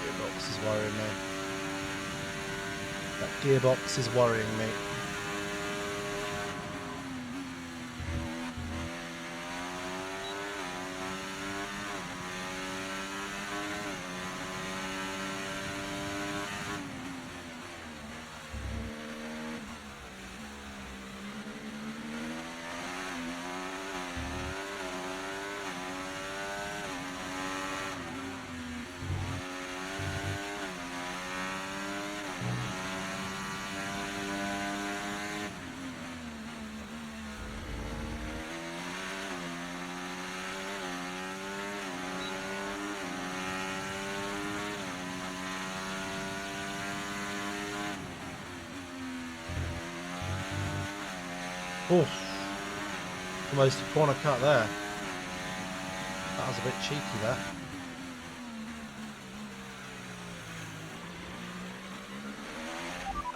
Gearbox is worrying me. That gearbox is worrying me. Oof. Almost a corner cut there. That was a bit cheeky there.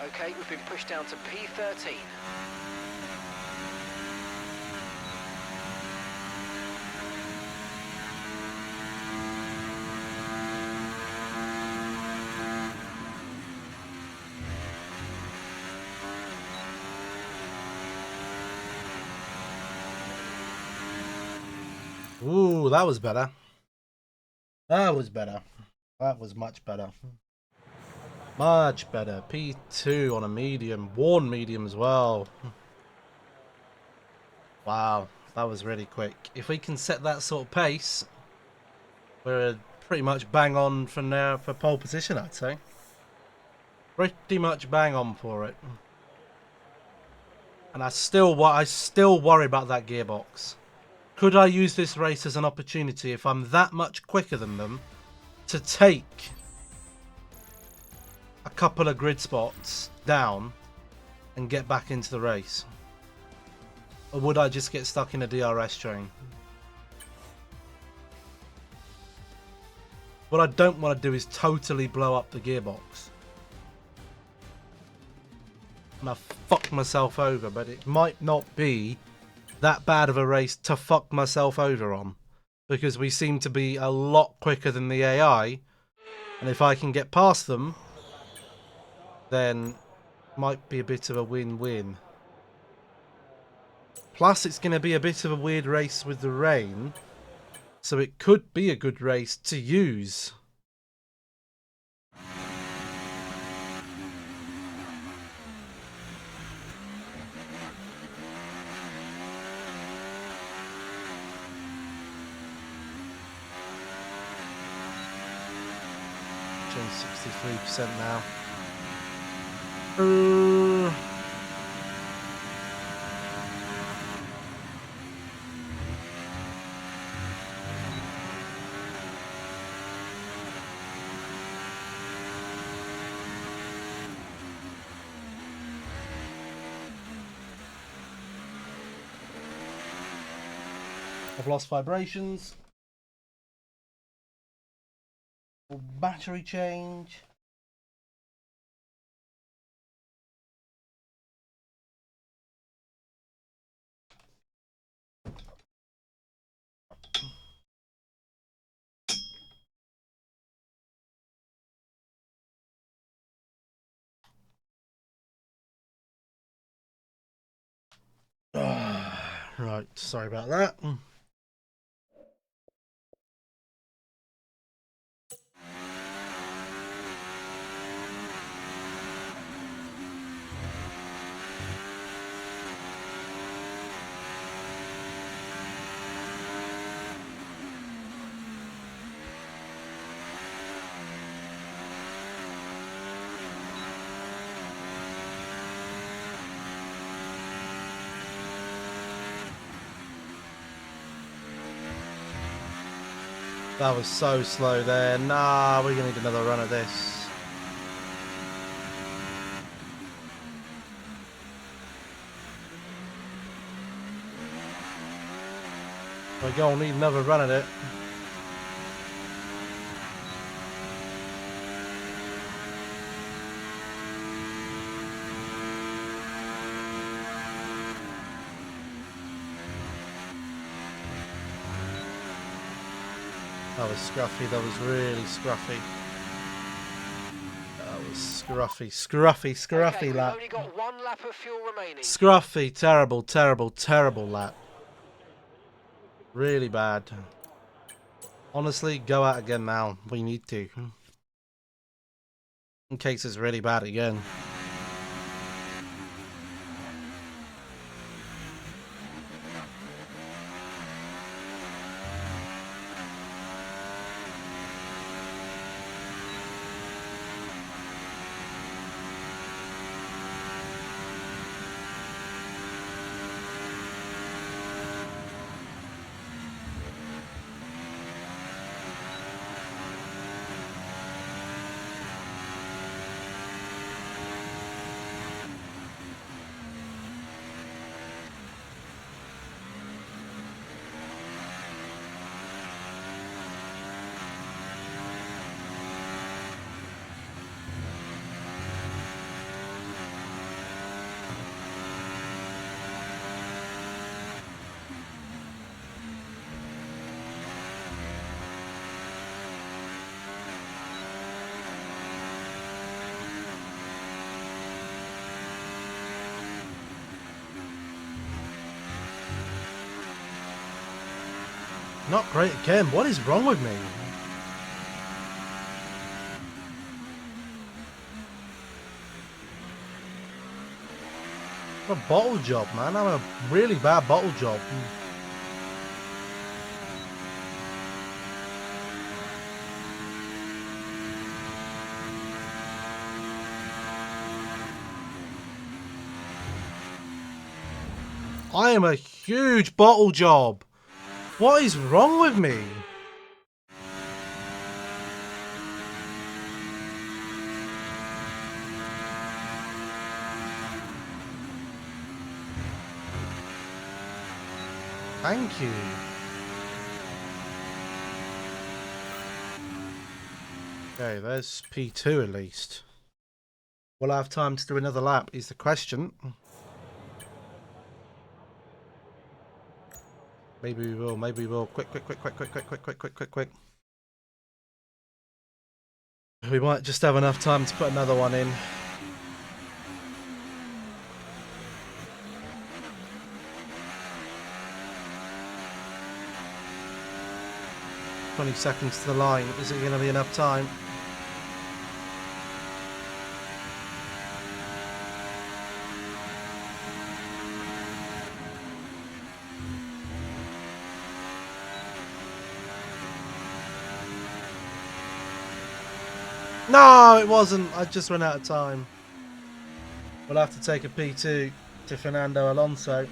Okay, we've been pushed down to P13. Ooh, that was better. That was better. That was much better. Much better. P2 on a medium. Worn medium as well. Wow, that was really quick. If we can set that sort of pace, we're pretty much bang on from there for pole position, I'd say. Pretty much bang on for it. And I still worry about that gearbox. Could I use this race as an opportunity if I'm that much quicker than them to take a couple of grid spots down and get back into the race? Or would I just get stuck in a DRS train? What I don't want to do is totally blow up the gearbox. And I fuck myself over, but it might not be that bad of a race to fuck myself over on. Because we seem to be a lot quicker than the AI. And if I can get past them, then might be a bit of a win-win. Plus, it's going to be a bit of a weird race with the rain. So it could be a good race to use. Change 63% now. I've lost vibrations. Battery change. Right, sorry about that. That was so slow there. Nah, we're gonna need another run at this. We're gonna need another run at it. That was scruffy, that was really scruffy. That was scruffy Okay, we've lap. only got 1 lap of fuel remaining. Scruffy, terrible lap. Really bad. Honestly, go out again now. We need to. In case it's really bad again. Not great again. What is wrong with me? I'm a bottle job, man. I'm a really bad bottle job. I am a huge bottle job. What is wrong with me? Thank you. Okay, there's P2 at least. Will I have time to do another lap is the question. Maybe we will, maybe we will. Quick. We might just have enough time to put another one in. "20 seconds to the line. Is it going to be enough time?" No, it wasn't. I just ran out of time. We'll have to take a P2 to Fernando Alonso.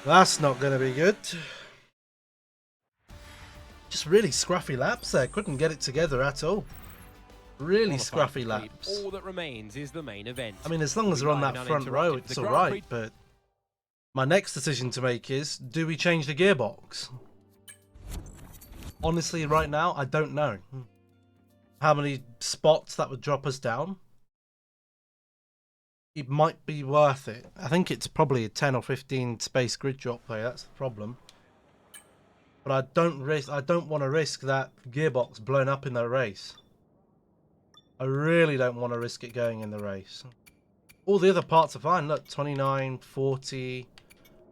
That's not going to be good. Just really scruffy laps there. Couldn't get it together at all. Really scruffy laps. All that remains is the main event. I mean, as long as we're on that front row, it's alright. But my next decision to make is, do we change the gearbox? Honestly, right now, I don't know how many spots that would drop us down. It might be worth it. I think it's probably a 10 or 15 space grid drop there. That's the problem. But I don't want to risk that gearbox blowing up in the race. I really don't want to risk it going in the race. All the other parts are fine. Look, 29, 40,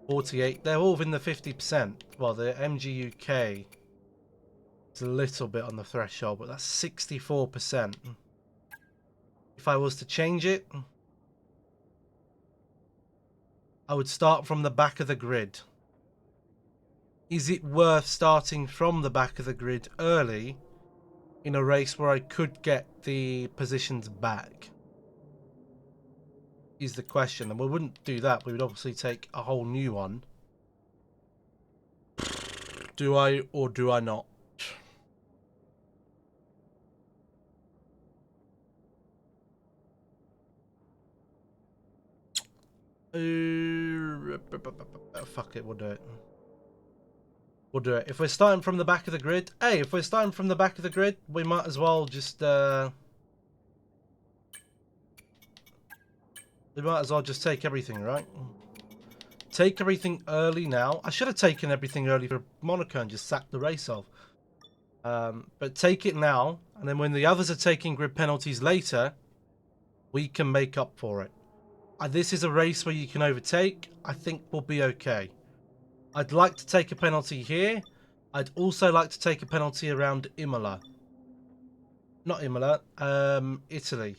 48. They're all within the 50%. Well, the MG UK is a little bit on the threshold, but that's 64%. If I was to change it, I would start from the back of the grid. Is it worth starting from the back of the grid early in a race where I could get the positions back? Is the question. And we wouldn't do that. We would obviously take a whole new one. Do I or do I not? Fuck it, we'll do it. We'll do it. If we're starting from the back of the grid, hey, if we're starting from the back of the grid, we might as well just we might as well just take everything, right? Take everything early now. I should have taken everything early for Monaco and just sacked the race off. But take it now, and then when the others are taking grid penalties later, we can make up for it. This is a race where you can overtake. I think we'll be okay. I'd like to take a penalty here. I'd also like to take a penalty around Imola. Not Imola, Italy.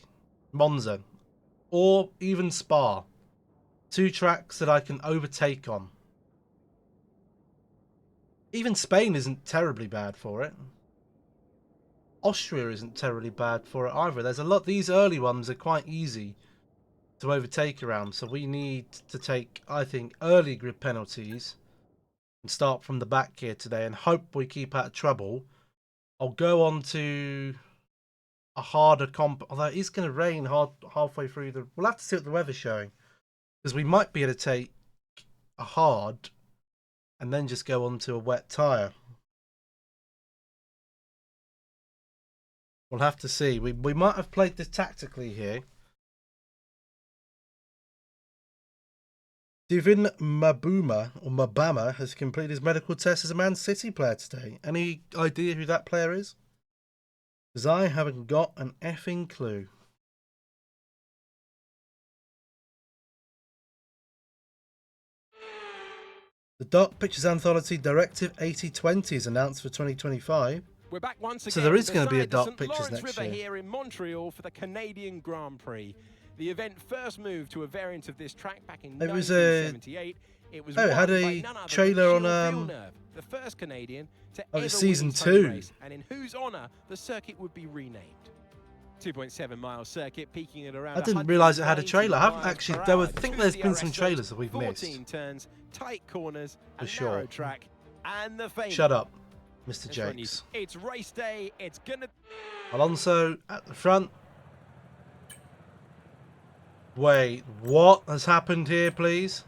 Monza. Or even Spa. 2 tracks that I can overtake on. Even Spain isn't terribly bad for it. Austria isn't terribly bad for it either. There's a lot. These early ones are quite easy to overtake around. So we need to take, I think, early grid penalties and start from the back here today and hope we keep out of trouble. I'll go on to a harder comp, although it is going to rain halfway through the... We'll have to see what the weather's showing, because we might be able to take a hard and then just go on to a wet tyre. We'll have to see. We might have played this tactically here. Divin Mabama has completed his medical test as a Man City player today. Any idea who that player is? Because I haven't got an effing clue. The Dark Pictures Anthology Directive 8020 is announced for 2025. We're back once again. So there is going to be a beside the Dark St. Pictures Lawrence next River year. Here in Montreal for the Canadian Grand Prix. The event first moved to a variant of this track back in 1978. It was it had won a by none other trailer than on, Gilles Villeneuve, the first Canadian to oh, ever it's win season a Tony 2. race, and in whose honour the circuit would be renamed. 2.7 mile circuit peaking at around... I didn't realise it had a 190 trailer. I haven't miles actually... per There hour. were, I think To there's the been some DRS trailers that we've 14 missed. turns, tight corners, a For narrow sure. track, and the famous... Shut up, Mr. Let's run you- Jakes. It's race day. It's gonna... Alonso at the front. Wait, what has happened here, please?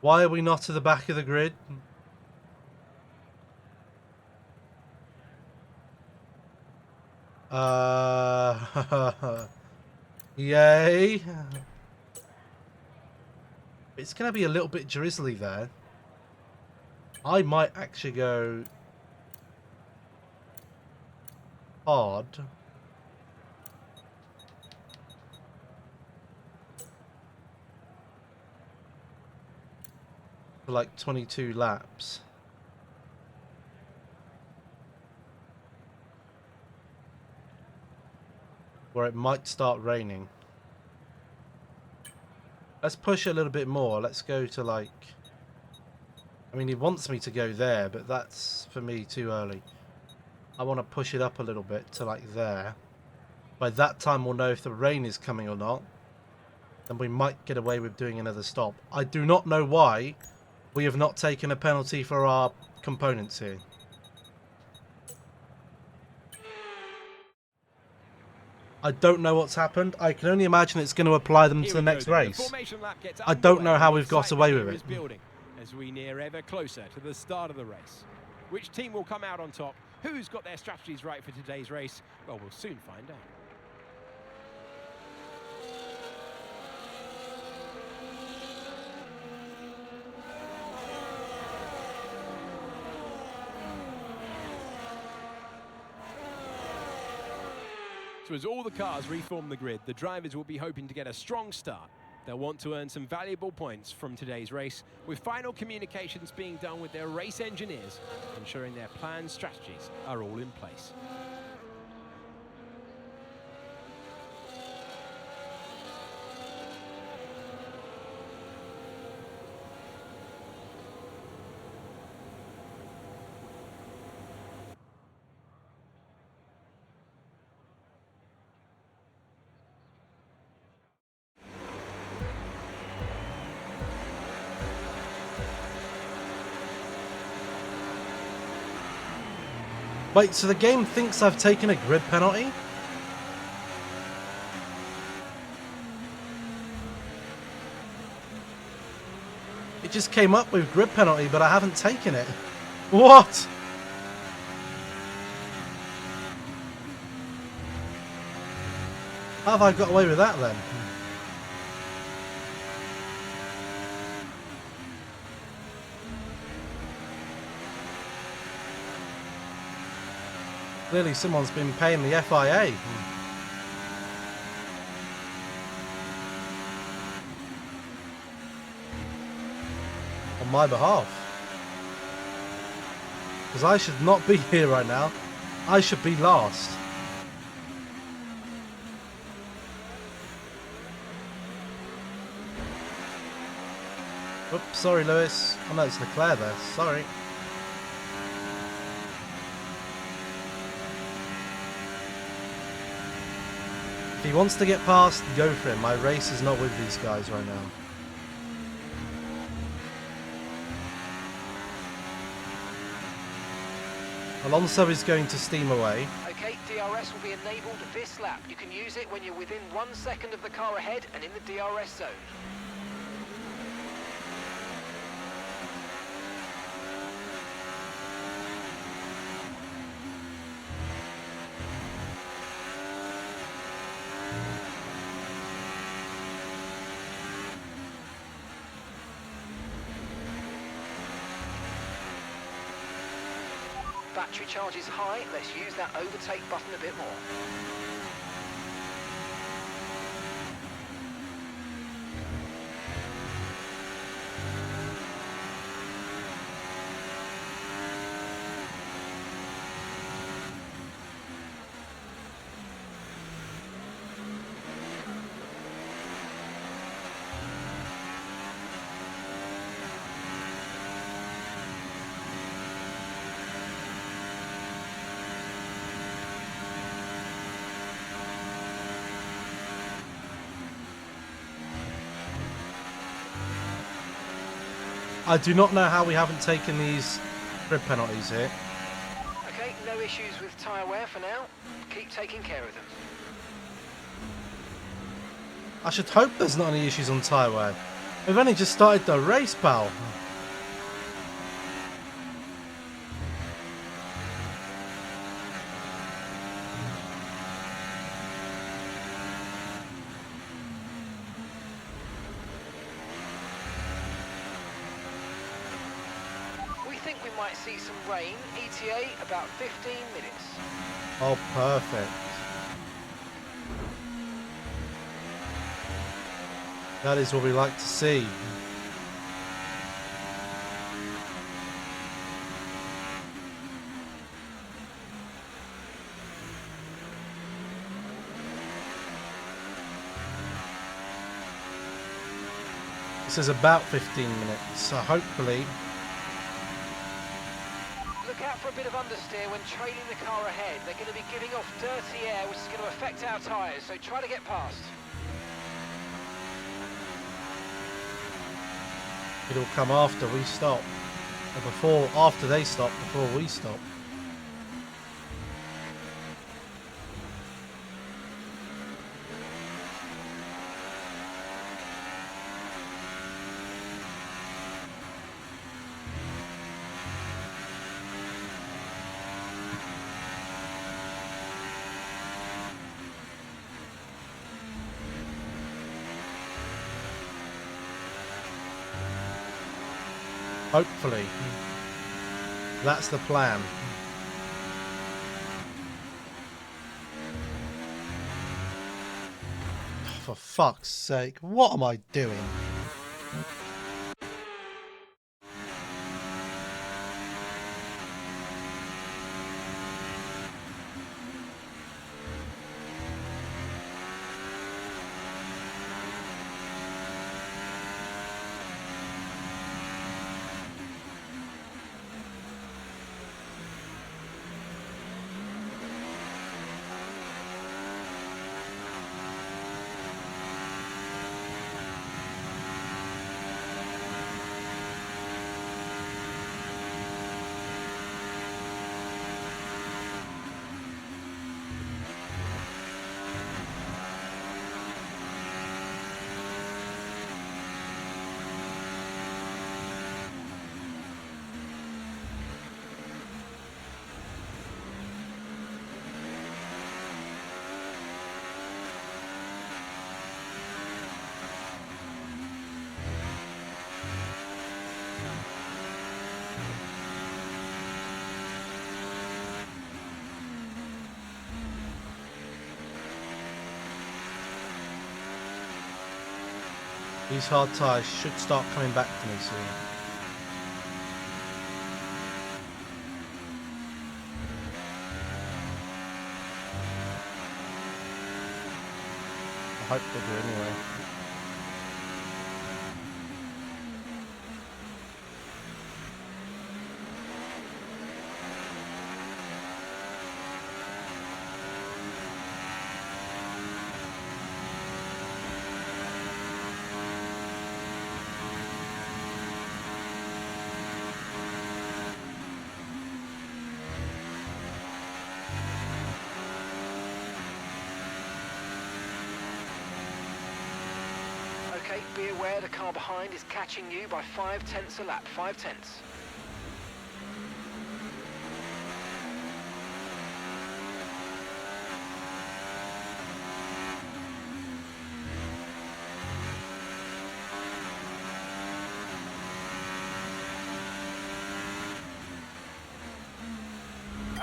Why are we not to the back of the grid? Yay. It's going to be a little bit drizzly there. I might actually go hard. For like 22 laps. Where it might start raining. Let's push it a little bit more. Let's go to like... I mean, he wants me to go there, but that's for me too early. I want to push it up a little bit to like there. By that time we'll know if the rain is coming or not. Then we might get away with doing another stop. I do not know why we have not taken a penalty for our components here. I don't know what's happened. I can only imagine it's going to apply them to the next race. I don't know how we've got away with it. As we near ever closer to the start of the race. Which team will come out on top? Who's got their strategies right for today's race? Well, we'll soon find out. So as all the cars reform the grid, the drivers will be hoping to get a strong start. They'll want to earn some valuable points from today's race, with final communications being done with their race engineers, ensuring their planned strategies are all in place. Wait, so the game thinks I've taken a grid penalty? It just came up with grid penalty, but I haven't taken it. What? How have I got away with that then? Clearly someone's been paying the FIA. On my behalf. Because I should not be here right now. I should be last. Oops, sorry Lewis. Oh no, it's Leclerc there. Sorry. If he wants to get past, go for him. My race is not with these guys right now. Alonso is going to steam away. Okay, DRS will be enabled this lap. You can use it when you're within 1 second of the car ahead and in the DRS zone. Battery charge is high, let's use that overtake button a bit more. I do not know how we haven't taken these grid penalties here. Okay, no issues with tyre wear for now. Keep taking care of them. I should hope there's not any issues on tyre wear. We've only just started the race, pal. We think we might see some rain, ETA about 15 minutes. Oh, perfect. That is what we like to see. This is about 15 minutes, so hopefully... Look out for a bit of understeer when trailing the car ahead. They're going to be giving off dirty air, which is going to affect our tyres, so try to get past. It'll come after we stop. Or before, after they stop, before we stop. Hopefully. That's the plan. for fuck's sake. What am I doing? These hard tyres should start coming back to me soon. I hope they do anyway. Okay, be aware the car behind is catching you by 0.5 a lap, 0.5.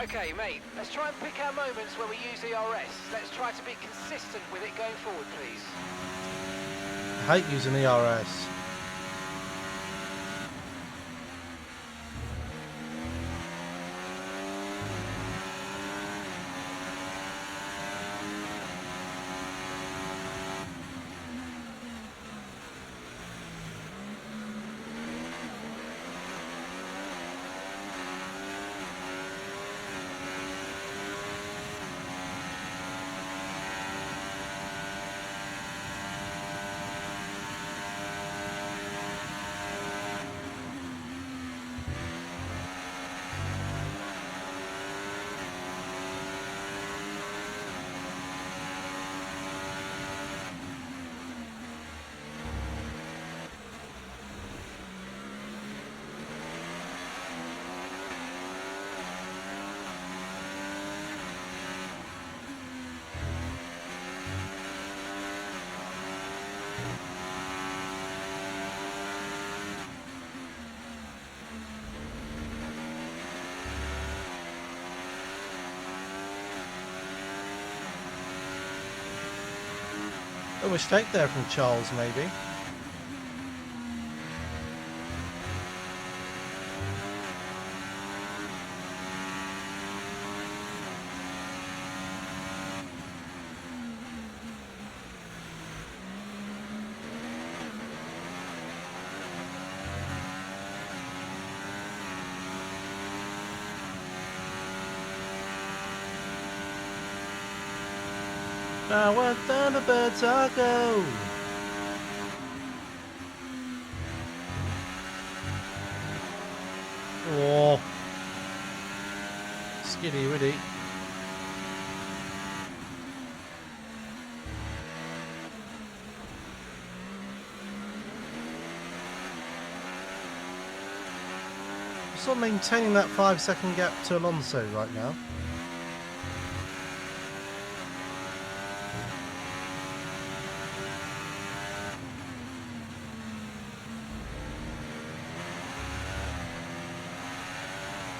Okay, mate, let's try and pick our moments where we use ERS. Let's try to be consistent with it going forward, please. I hate using ERS. A mistake there from Charles, maybe. Now where thunderbirds are go. Oh, skiddy widdy. Still maintaining that 5-second gap to Alonso right now.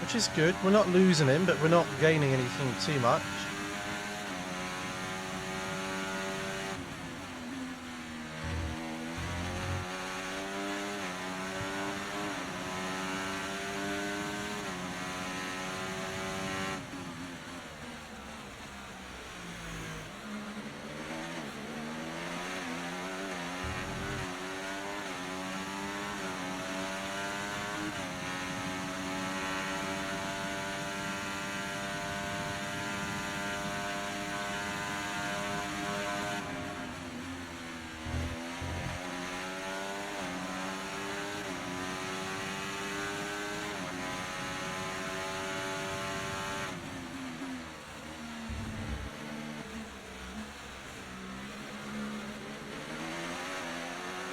Which is good. We're not losing him, but we're not gaining anything too much.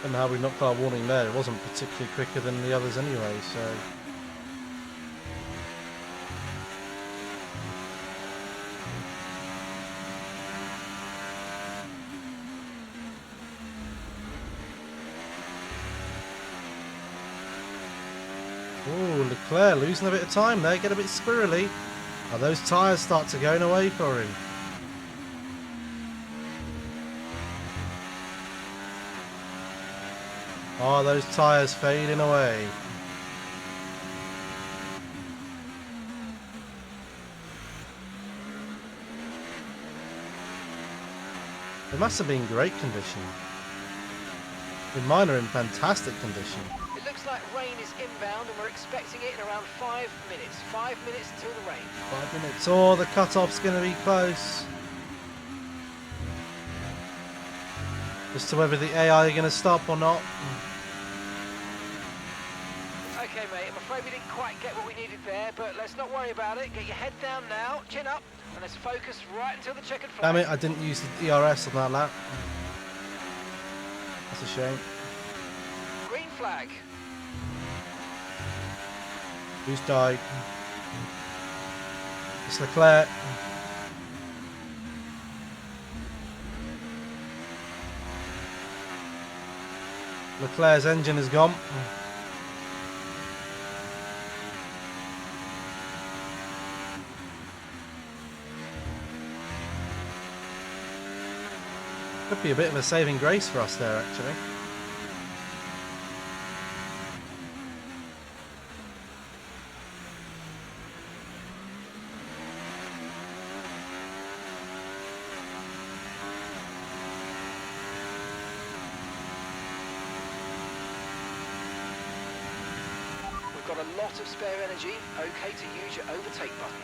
And how we knocked our warning there, it wasn't particularly quicker than the others anyway, so... Ooh, Leclerc losing a bit of time there, get a bit squirrely. Oh, those tyres start to going away for him. Oh, those tyres fading away. They must have been great condition. The mine are in fantastic condition. It looks like rain is inbound and we're expecting it in around 5 minutes. 5 minutes until the rain. 5 minutes. Oh, the cut-off's going to be close. As to whether the AI are going to stop or not. Okay, mate, I'm afraid we didn't quite get what we needed there, but let's not worry about it. Get your head down now, chin up, and let's focus right until the checkered flag. Damn it, I didn't use the ERS on that lap. That's a shame. Green flag. Who's died? It's Leclerc. Leclerc's engine is gone. Could be a bit of a saving grace for us there, actually. We've got a lot of spare energy. Okay to use your overtake button.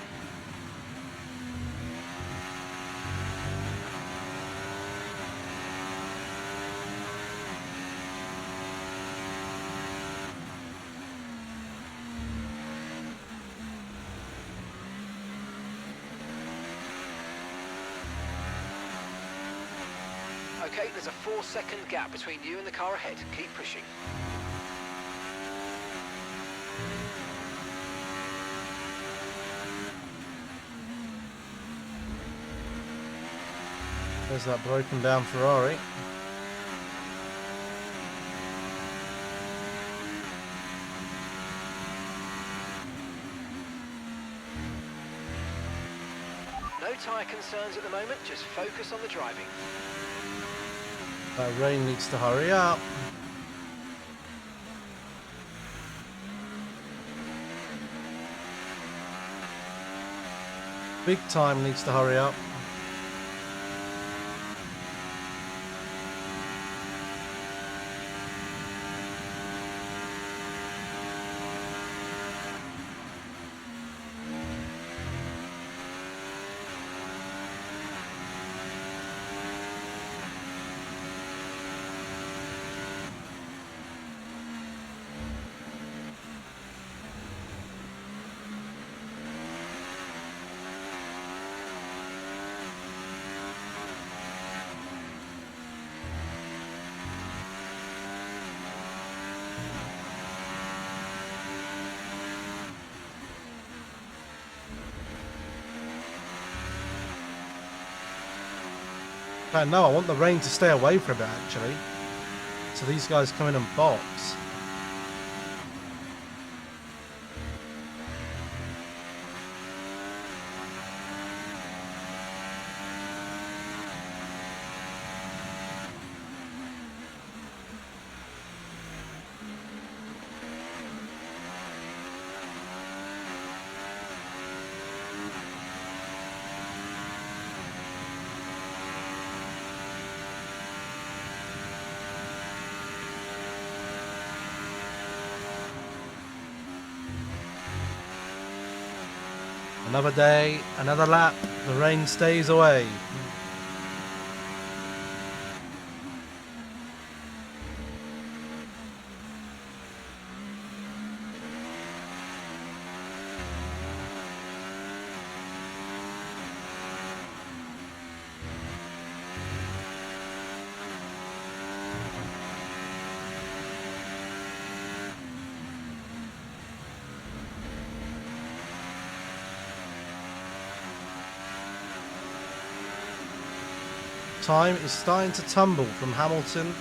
Okay, there's a 4-second gap between you and the car ahead. Keep pushing. There's that broken down Ferrari. No tyre concerns at the moment, just focus on the driving. That rain needs to hurry up. Big time needs to hurry up. No, I want the rain to stay away from it, actually. So these guys come in and box. Another day, another lap, the rain stays away. time is starting to tumble from Hamilton.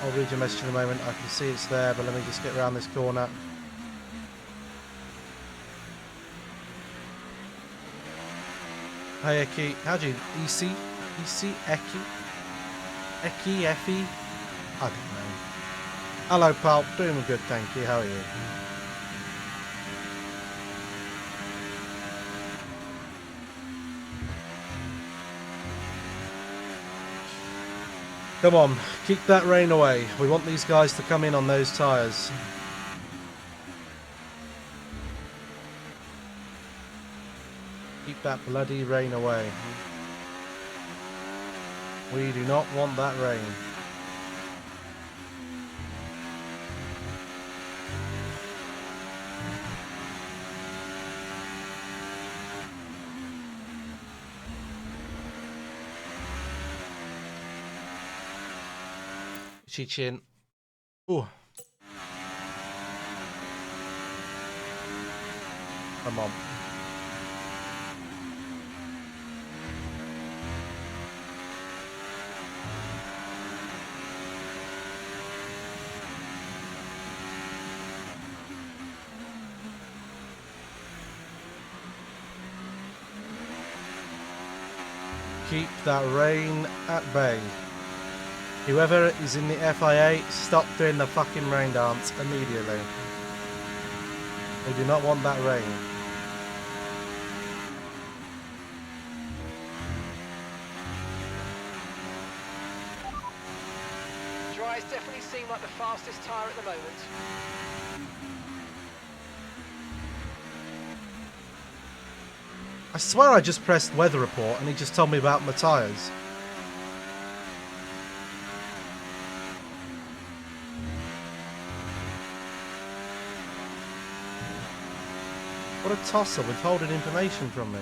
I'll read your message in a moment. I can see it's there, but let me just get around this corner. Hey Eki, how do you EC? EC Eki? Eki Effie? I don't know. Hello pal, doing good, thank you. How are you? Come on, keep that rain away. We want these guys to come in on those tyres. Keep that bloody rain away. We do not want that rain. Chin. Ooh. Come on. Keep that rain at bay. Whoever is in the FIA, stop doing the fucking rain dance immediately. We do not want that rain. Dry's definitely seem like the fastest tyre at the moment. I swear I just pressed weather report and he just told me about my tyres. What a tosser withholding information from me.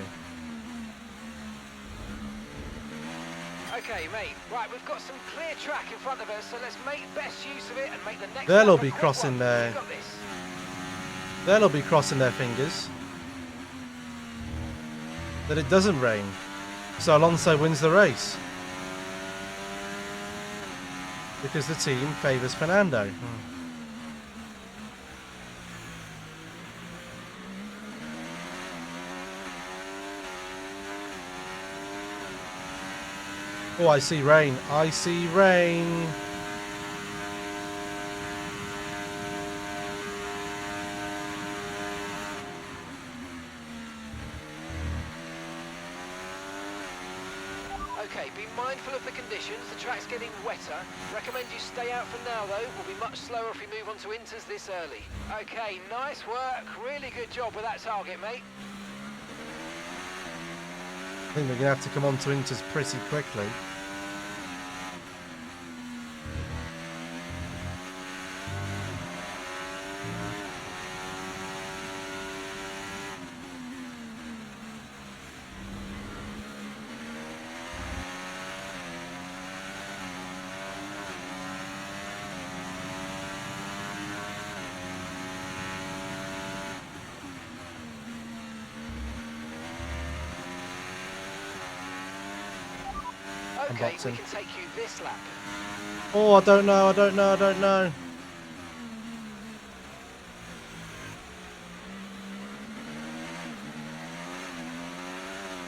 Okay, mate. Right, we've got some clear track in front of us, so let's make best use of it and make the next. They'll lap be a quick crossing one. their. We've got this. They'll be crossing their fingers that it doesn't rain, so Alonso wins the race because the team favours Fernando. Oh, I see rain. I see rain. Okay, be mindful of the conditions. The track's getting wetter. Recommend you stay out for now, though. We'll be much slower if we move on to inters this early. Okay, nice work. Really good job with that target, mate. I think we're going to have to come on to inters pretty quickly. Okay, Unboxing. we can take you this lap. Oh, I don't know.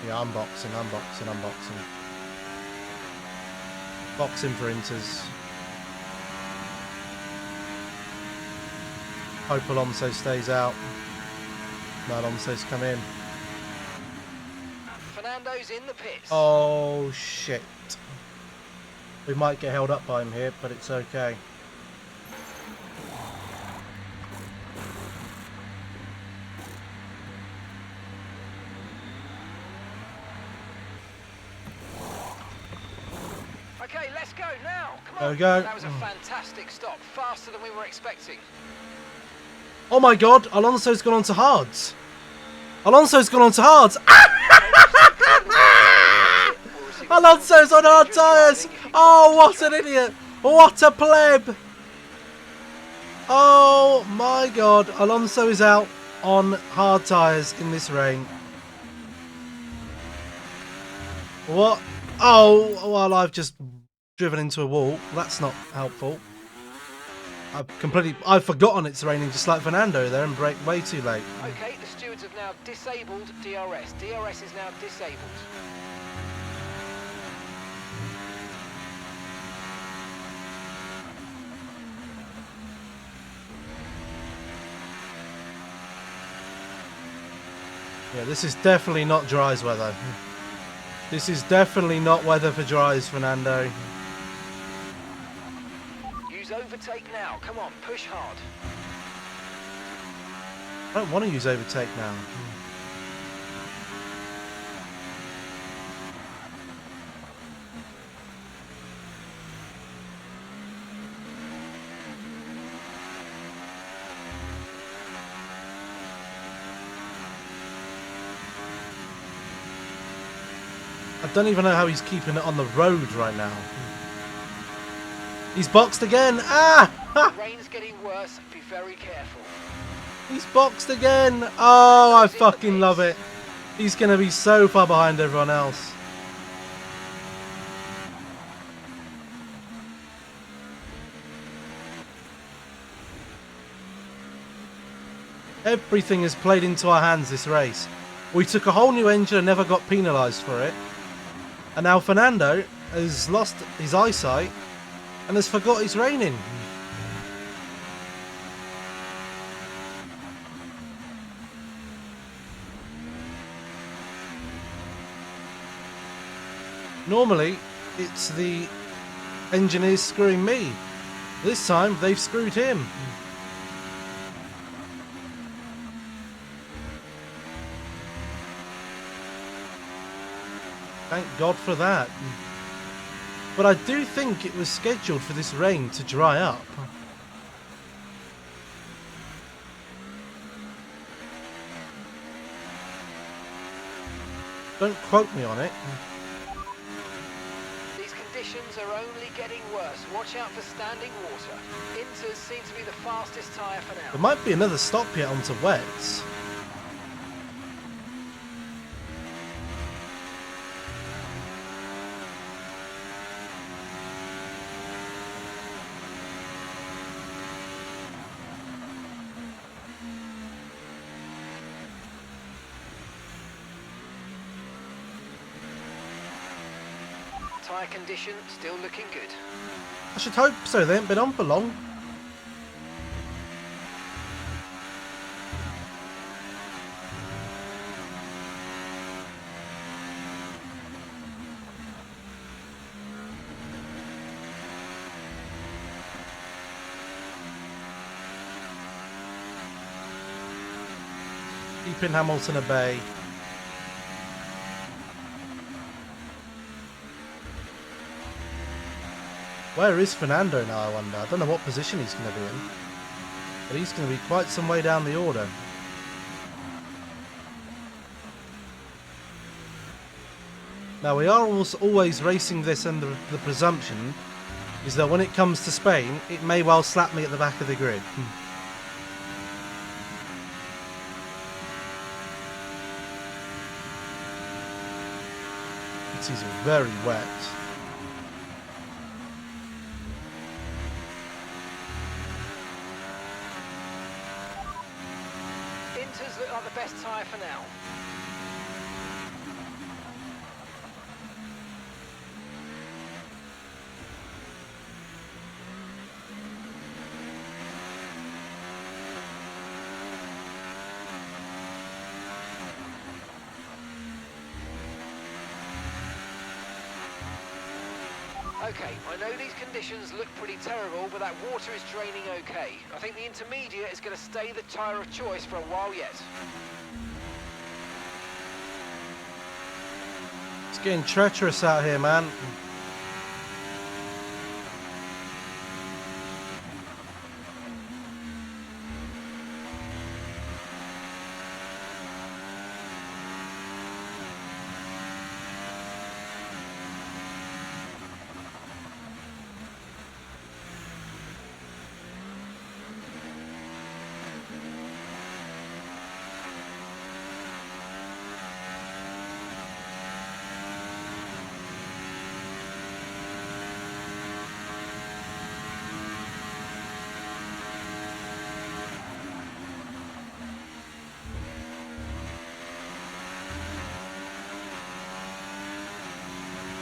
Yeah, unboxing. Boxing for inters. Hope Alonso stays out. No, Alonso's come in. Fernando's in the pits. Oh, shit. We might get held up by him here, but it's okay. Okay, let's go now. Come on. There we go. That was a fantastic stop. Faster than we were expecting. Oh my god, Alonso's gone on to hards. Alonso's on hard tyres. Oh, what an idiot. What a pleb. Oh my god, Alonso is out on hard tyres in this rain. What? Oh, well, I've just driven into a wall. That's not helpful. I've forgotten it's raining just like Fernando there and braked way too late. Okay, the stewards have now disabled DRS. DRS is now disabled. Yeah, this is definitely not Dry's weather. This is definitely not weather for Dry's, Fernando. Use overtake now. Come on, push hard. I don't want to use overtake now. I don't even know how he's keeping it on the road right now. He's boxed again. Ah! Ha! The rain's getting worse. Be very careful. He's boxed again. Oh, I fucking love it. He's going to be so far behind everyone else. Everything has played into our hands this race. We took a whole new engine and never got penalised for it. And now Fernando has lost his eyesight and has forgot it's raining. Normally, it's the engineers screwing me. This time, they've screwed him. Thank God for that. But I do think it was scheduled for this rain to dry up. Don't quote me on it. These conditions are only getting worse. Watch out for standing water. Inters seem to be the fastest tyre for now. There might be another stop here onto wets. Tyre condition still looking good. I should hope so, they haven't been on for long. Keeping Hamilton at bay. Where is Fernando now, I wonder? I don't know what position he's going to be in. But he's going to be quite some way down the order. Now, we are always racing this under the presumption is that when it comes to Spain, it may well slap me at the back of the grid. It is very wet. Inters look like the best tyre for now. Okay, I know these conditions look pretty terrible, but that water is draining okay. I think the intermediate is going to stay the tyre of choice for a while yet. It's getting treacherous out here, man.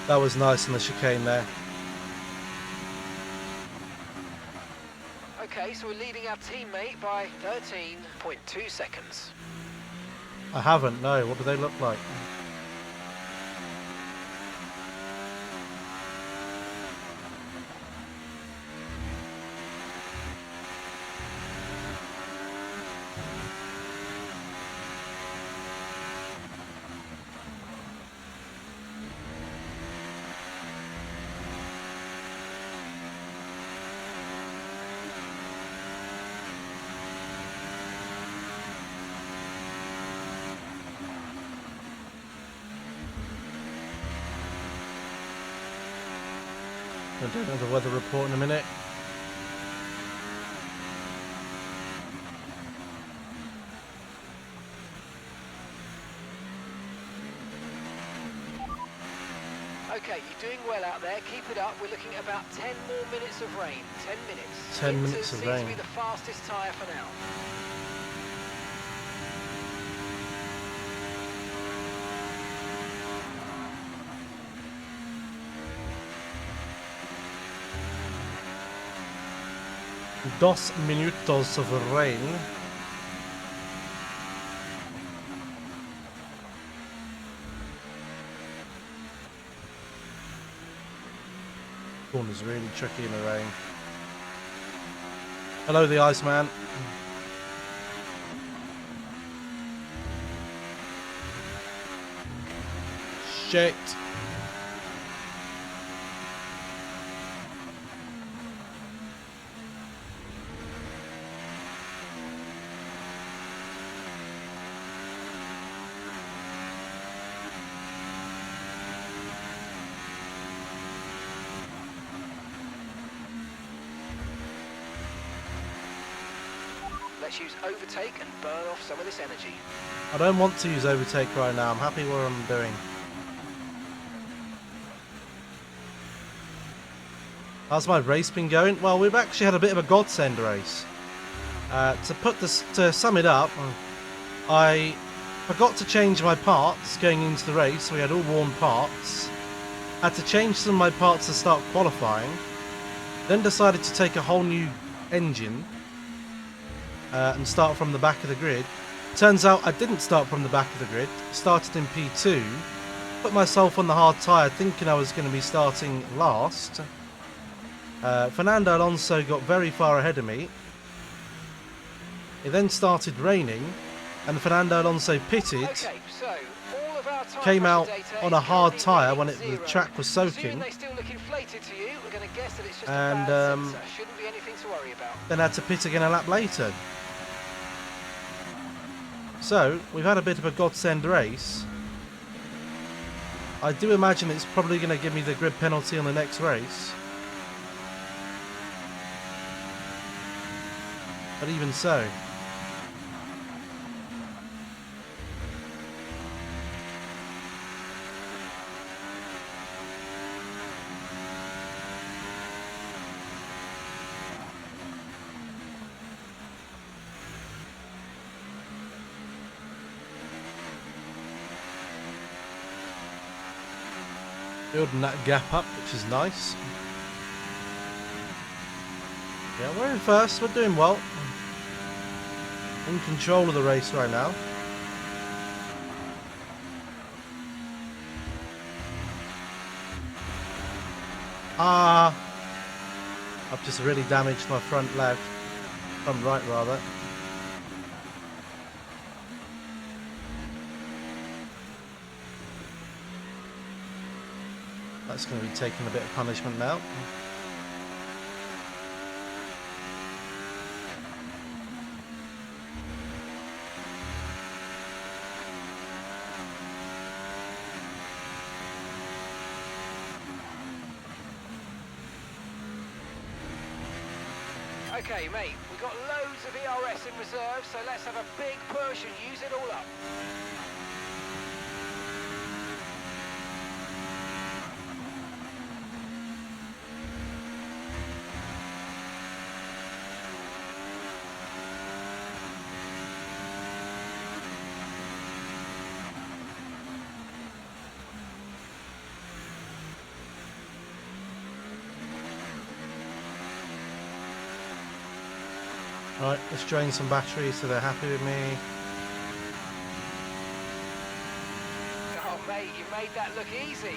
That was nice in the chicane there. Okay, so we're leading our teammate by 13.2 seconds. I haven't, no. What do they look like? I'll do another weather report in a minute. Okay, you're doing well out there. Keep it up. We're looking at about 10 more minutes of rain. 10 minutes. 10 minutes of seems rain. to be the fastest tyre for now. Dos minutos of rain. Corner's really tricky in the rain. Hello, the Iceman. Shit. Let's use overtake and burn off some of this energy. I don't want to use overtake right now. I'm happy with what I'm doing. How's my race been going? Well, we've actually had a bit of a godsend race. To sum it up, I forgot to change my parts going into the race. We had all worn parts. Had to change some of my parts to start qualifying. Then decided to take a whole new engine and start from the back of the grid. Turns out I didn't start from the back of the grid. Started in P2. Put myself on the hard tyre thinking I was going to be starting last. Fernando Alonso got very far ahead of me. It then started raining and Fernando Alonso pitted. Okay, so all of our time Came pressure out data on is a hard currently tyre reading when the 0. track was soaking. Assuming they still look inflated to you, we're going to guess that it's just And, a bad sensor. Shouldn't be anything to worry about. Then had to pit again a lap later. So, we've had a bit of a godsend race. I do imagine it's probably going to give me the grid penalty on the next race. But even so. Building that gap up, which is nice. Yeah, we're in first. We're doing well. In control of the race right now. I've just really damaged my front left. Front right, rather. That's going to be taking a bit of punishment now. Okay, mate, we've got loads of ERS in reserve, so let's have a big push and use it all up. Right, let's drain some batteries so they're happy with me. Oh, mate, you made that look easy.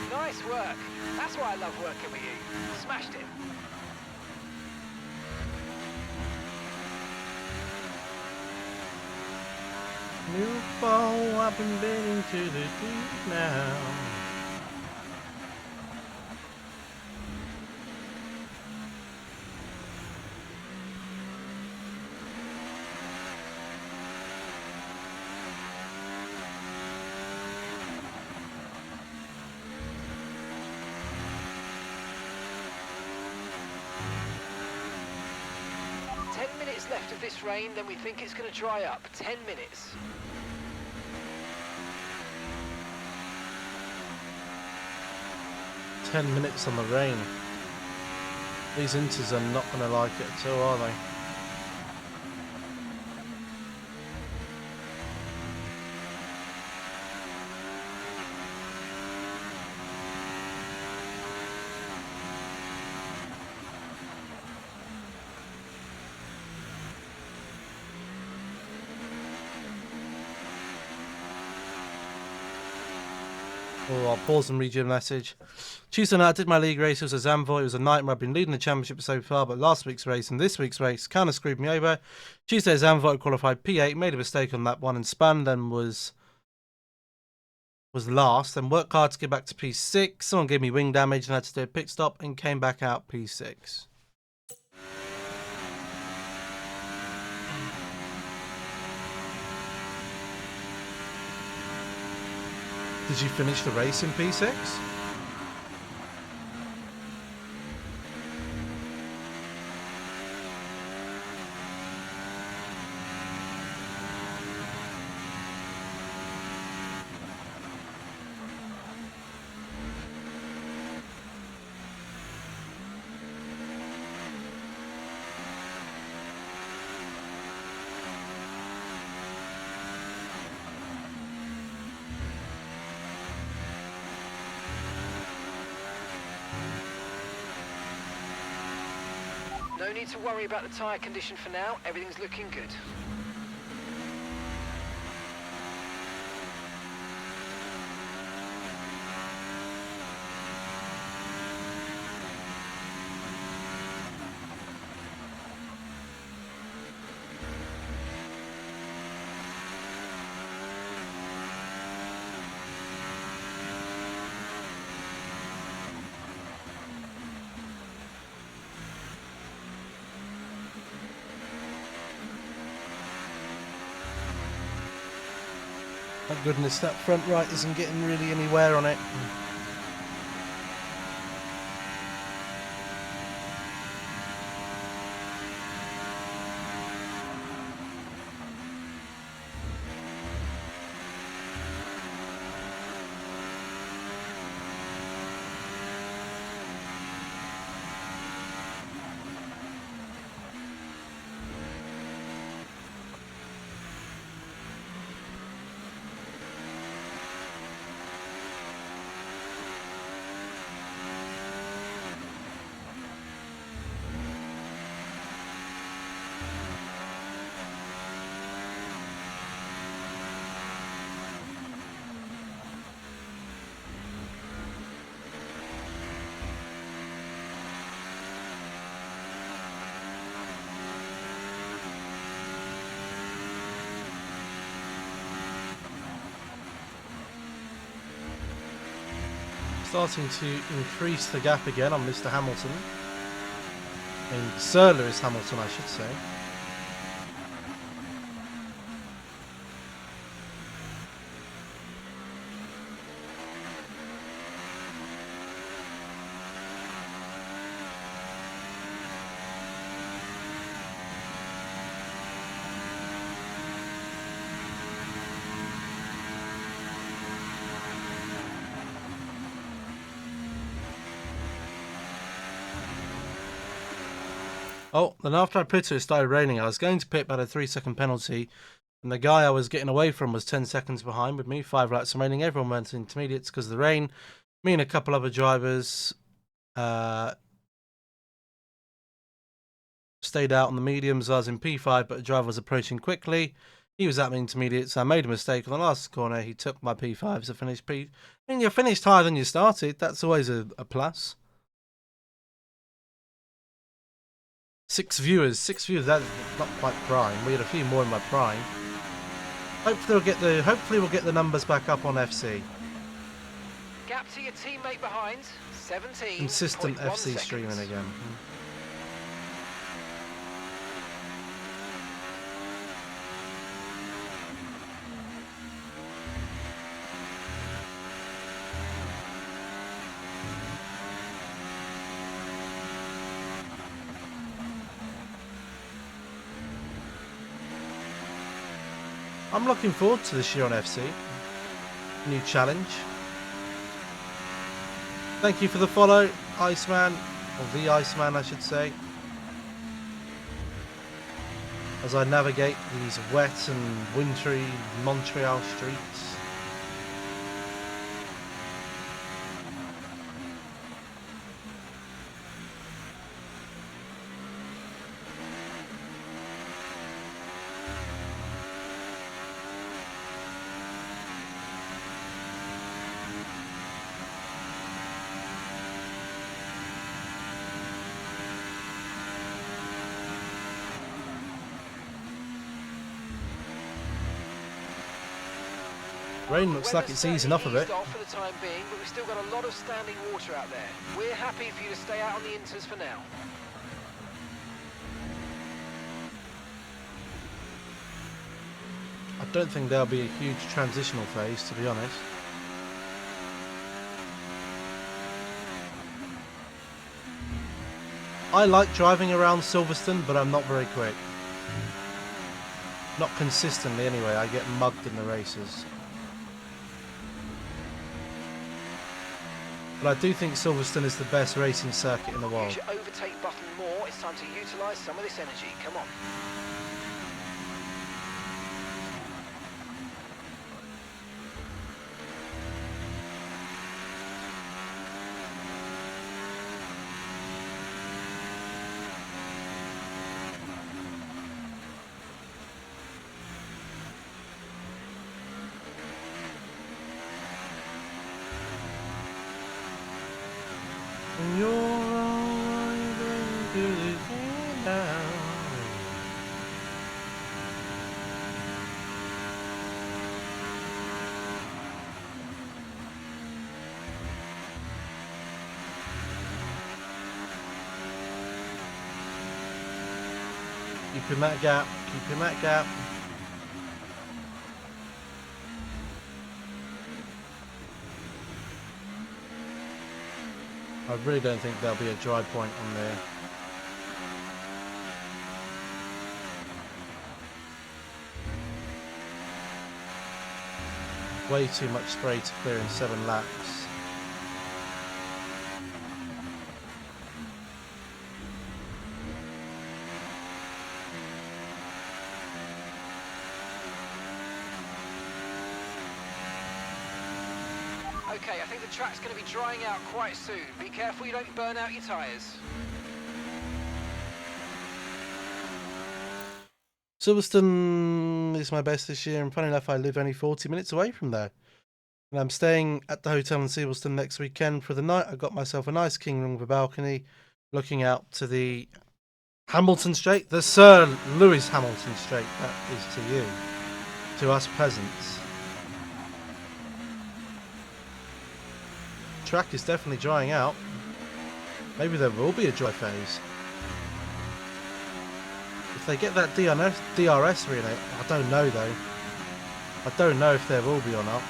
Nice work. That's why I love working with you. Smashed it. New ball, I've been bending to the deep now. Left of this rain, then we think it's going to dry up. 10 minutes. "10 minutes on the rain." These inters are not going to like it at all, are they? Oh, I'll pause and read your message. Tuesday night I did my league race. It was a Zandvoort. It was a nightmare. I've been leading the championship so far, but last week's race and this week's race kind of screwed me over. Tuesday Zandvoort qualified P8, made a mistake on that one and spun, then was last. Then worked hard to get back to P6. Someone gave me wing damage and I had to do a pit stop and came back out P6. Did you finish the race in P6? No need to worry about the tyre condition for now. Everything's looking good. Thank goodness that front right isn't getting really any wear on it. Starting to increase the gap again on Mr. Hamilton. I mean, Sir Lewis Hamilton, I should say. Oh, then after I pitted, it started raining. I was going to pit, but had a 3-second penalty. And the guy I was getting away from was 10 seconds behind with me. 5 laps of raining. Everyone went to intermediates because of the rain. Me and a couple other drivers Stayed out on the mediums. I was in P5, but the driver was approaching quickly. He was at the intermediate, so I made a mistake on the last corner. He took my P5, so finished P. I mean, you finished higher than you started. That's always a plus. 6 viewers. 6 viewers. That's not quite prime. We had a few more in my prime. Hopefully we'll get the numbers back up on FC. Gap to your teammate behind, 17. Consistent FC streaming again. I'm looking forward to this year on FC. New challenge. Thank you for the follow, Iceman, or the Iceman I should say. As I navigate these wet and wintry Montreal streets. Rain looks like it's easing off a bit. Off for the time being, but we've still got a lot of standing water out there. We're happy for you to stay out on the inters for now. I don't think there'll be a huge transitional phase, to be honest. I like driving around Silverstone, but I'm not very quick. Not consistently anyway, I get mugged in the races. But I do think Silverstone is the best racing circuit in the world. Use your overtake button more. It's time to utilise some of this energy. Come on. You're arriving to the end now. Keep in that gap, keep in that gap. I really don't think there'll be a dry point on there. Way too much spray to clear in 7 laps. Okay, I think the track's going to be drying out quite soon. Be careful you don't burn out your tyres. Silverstone is my best this year, and funny enough, I live only 40 minutes away from there. And I'm staying at the hotel in Silverstone next weekend for the night. I got myself a nice king room with a balcony, looking out to the Hamilton Straight, the Sir Lewis Hamilton Straight. That is to you, to us peasants. Track is definitely drying out. Maybe there will be a dry phase. If they get that DRS relay, I don't know though. I don't know if there will be or not.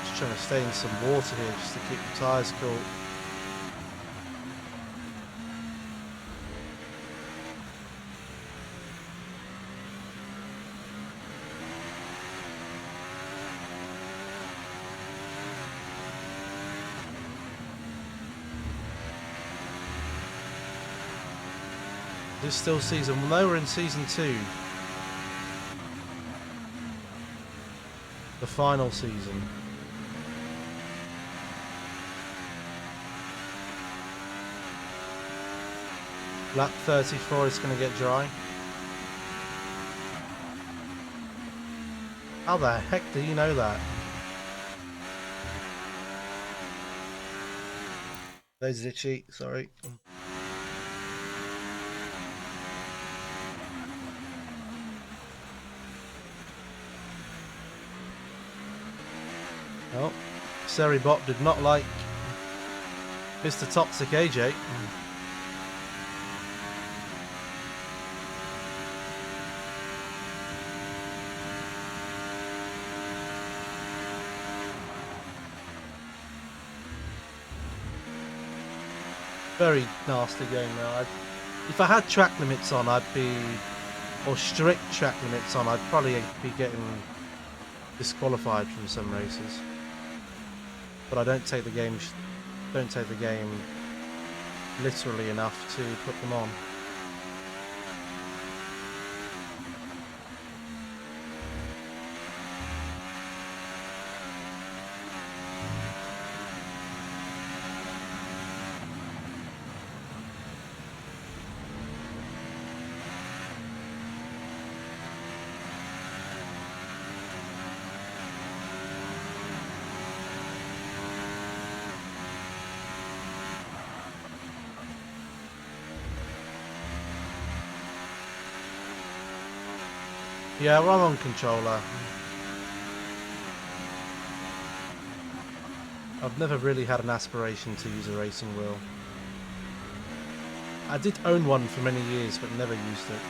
Just trying to stay in some water here just to keep the tyres cool. This still season, no, we're in season 2. the final season. Lap 34 is going to get dry. How the heck do you know that? There's itchy, sorry. Well, Seribot did not like Mr. Toxic AJ. Very nasty game now. If I had track limits on, or strict track limits on, I'd probably be getting disqualified from some races. But I don't take the game literally enough to put them on. Yeah, well, I'm on controller. I've never really had an aspiration to use a racing wheel. I did own one for many years, but never used it.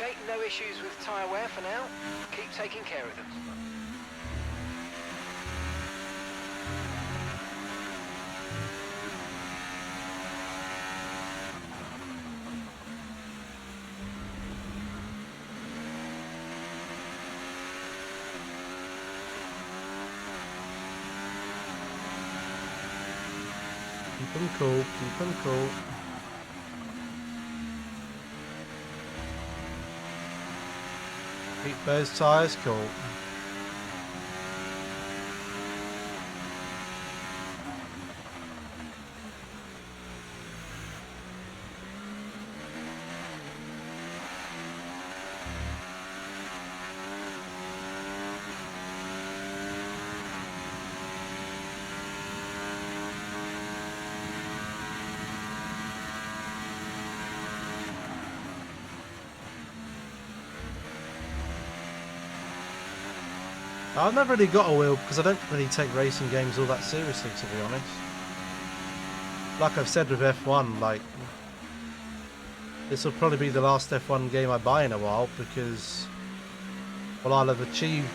Okay, no issues with tyre wear for now. Keep taking care of them. Keep them cool, keep them cool. Keep those tyres cool. I've never really got a wheel because I don't really take racing games all that seriously, to be honest. Like I've said with F1, like, this will probably be the last F1 game I buy in a while because, well, I'll have achieved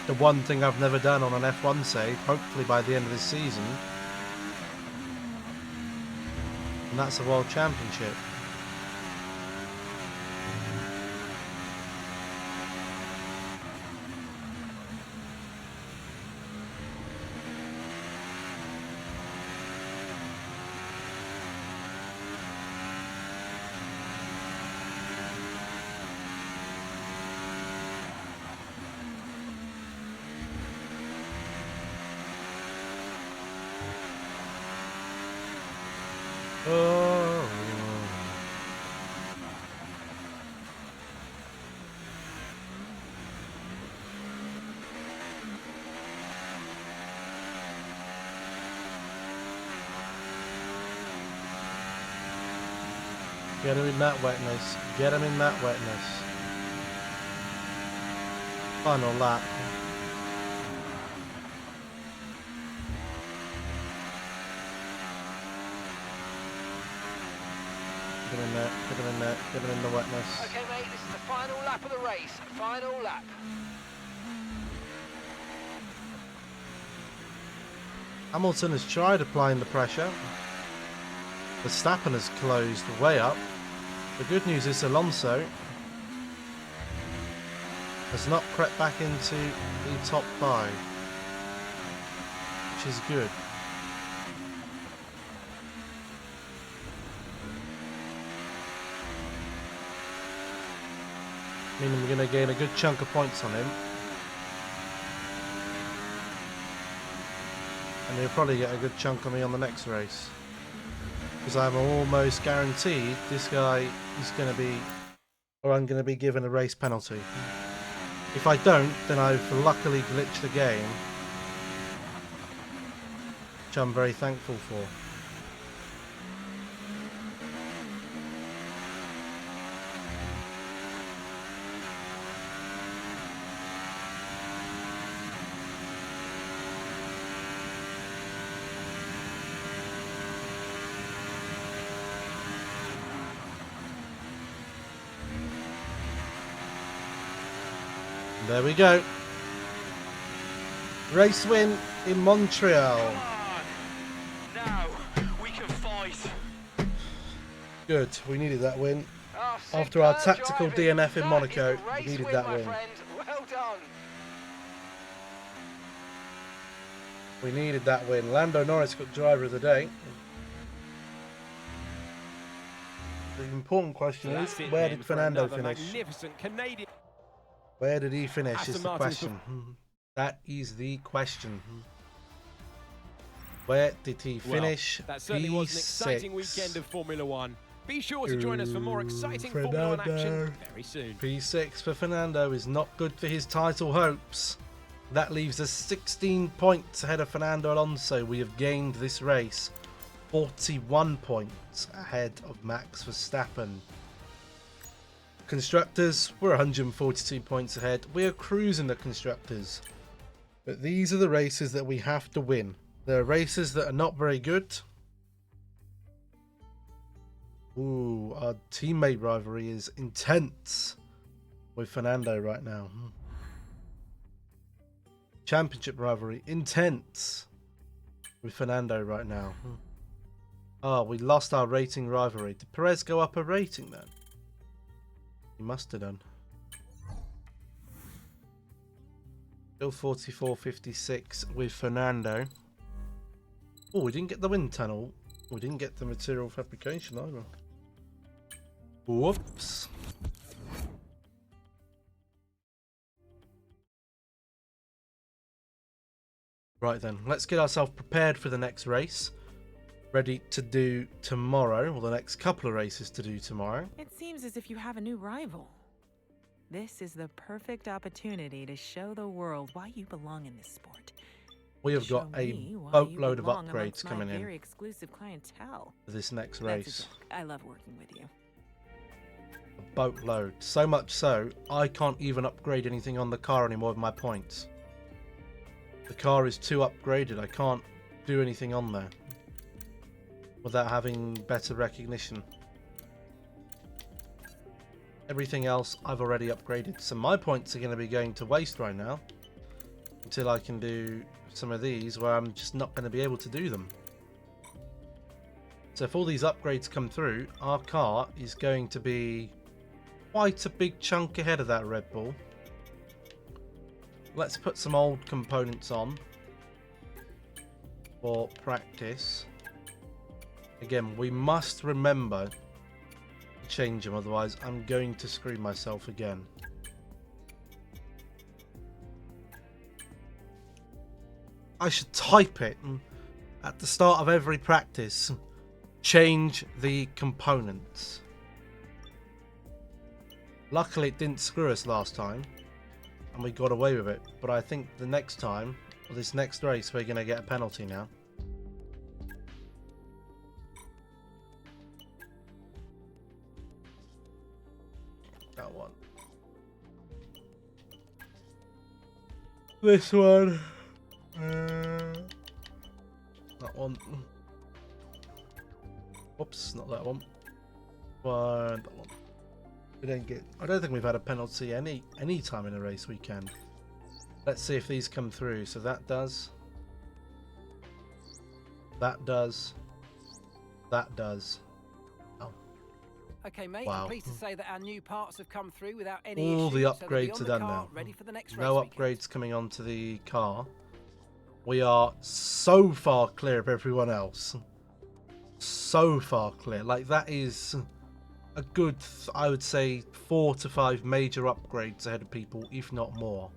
the one thing I've never done on an F1 save, hopefully by the end of this season. And that's a World Championship. Oh. Get him in that wetness. Get him in that wetness. Final lap. Get him in there, get him in there, get him in the wetness. Okay, mate, this is the final lap of the race. Final lap. Hamilton has tried applying the pressure. Verstappen has closed way up. The good news is Alonso has not crept back into the top 5, which is good. Meaning we're going to gain a good chunk of points on him. And he'll probably get a good chunk on me on the next race. Because I'm almost guaranteed this guy is going to be, or I'm going to be given a race penalty. If I don't, then I've luckily glitched the game, which I'm very thankful for. There we go. Race win in Montreal. Come on. Now we can fight. Good. We needed that win. Oh, After our superb tactical driving. DNF in That Monaco, is a we race needed win, that my win. friend. Well done. We needed that win. Lando Norris got driver of the day. The important question is, where did Fernando finish? Magnificent Canadian. Where did he finish Aston is the Martin's question. That is the question. Where did he finish? Well, that certainly was an P6. exciting weekend of Formula One. Be sure to join us for more exciting Formula One action very soon. P6 for Fernando is not good for his title hopes. That leaves us 16 points ahead of Fernando Alonso. We have gained this race 41 points ahead of Max Verstappen. Constructors, we're 142 points ahead. We are cruising the Constructors. But these are the races that we have to win. There are races that are not very good. Ooh, our teammate rivalry is intense with Fernando right now. Championship rivalry, intense with Fernando right now. Oh, we lost our rating rivalry. Did Perez go up a rating then? He must have done. Still 44.56 with Fernando. Oh, we didn't get the wind tunnel. We didn't get the material fabrication either. Whoops. Right then, let's get ourselves prepared for the next race. Ready to do tomorrow, or the next couple of races to do tomorrow. It seems as if you have a new rival. This is the perfect opportunity to show the world why you belong in this sport. We have got Show a me why you boatload of belong upgrades amongst my coming in very exclusive clientele. for this next That's a race. joke. I love working with you. A boatload. So much so, I can't even upgrade anything on the car anymore with my points. The car is too upgraded. I can't do anything on there without having better recognition. Everything else I've already upgraded. So my points are going to be going to waste right now until I can do some of these where I'm just not going to be able to do them. So if all these upgrades come through, our car is going to be quite a big chunk ahead of that Red Bull. Let's put some old components on for practice. Again, we must remember to change them, otherwise I'm going to screw myself again. I should type it at the start of every practice. Change the components. Luckily it didn't screw us last time and we got away with it, but I think the next time, or this next race, we're going to get a penalty now. That one. This one. That one. Oops, not that one. One. We don't get. I don't think we've had a penalty any time in a race weekend. Let's see if these come through. So that does. That does. That does. Oh. Okay, mate. Wow. I'm pleased to say that our new parts have come through without any All issues, the so they'll be upgrades on are the done car, now. ready for the next No race weekend. upgrades coming onto the car. We are so far clear of everyone else. So far clear. Like, that is a good, I would say, 4 to 5 major upgrades ahead of people, if not more.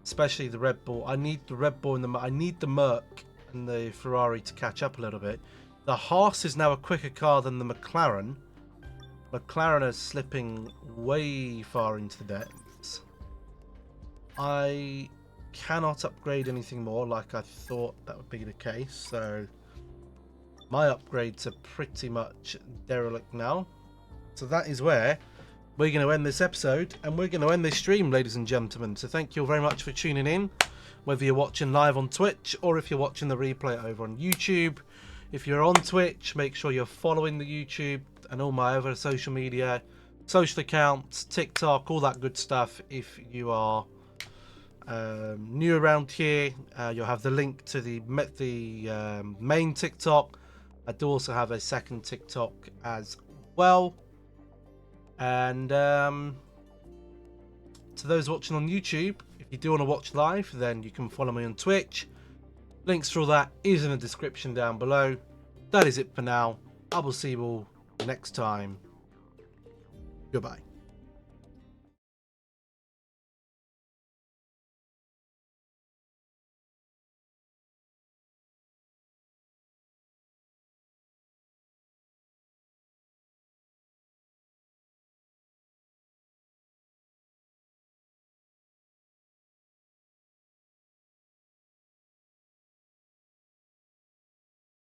Especially the Red Bull. I need the Red Bull and I need the Merc and the Ferrari to catch up a little bit. The Haas is now a quicker car than the McLaren. McLaren is slipping way far into the depths. I cannot upgrade anything more like I thought that would be the case, so my upgrades are pretty much derelict now. So that is where we're going to end this episode, and we're going to end this stream, ladies and gentlemen. So thank you all very much for tuning in, whether you're watching live on Twitch or if you're watching the replay over on YouTube. If you're on Twitch, make sure you're following the YouTube and all my other social media, social accounts, TikTok, all that good stuff. If you are new around here, you'll have the link to the main TikTok. I do also have a second TikTok as well. And to those watching on YouTube, if you do want to watch live, then you can follow me on Twitch. Links for all that is in the description down below. That is it for now. I will see you all next time. Goodbye.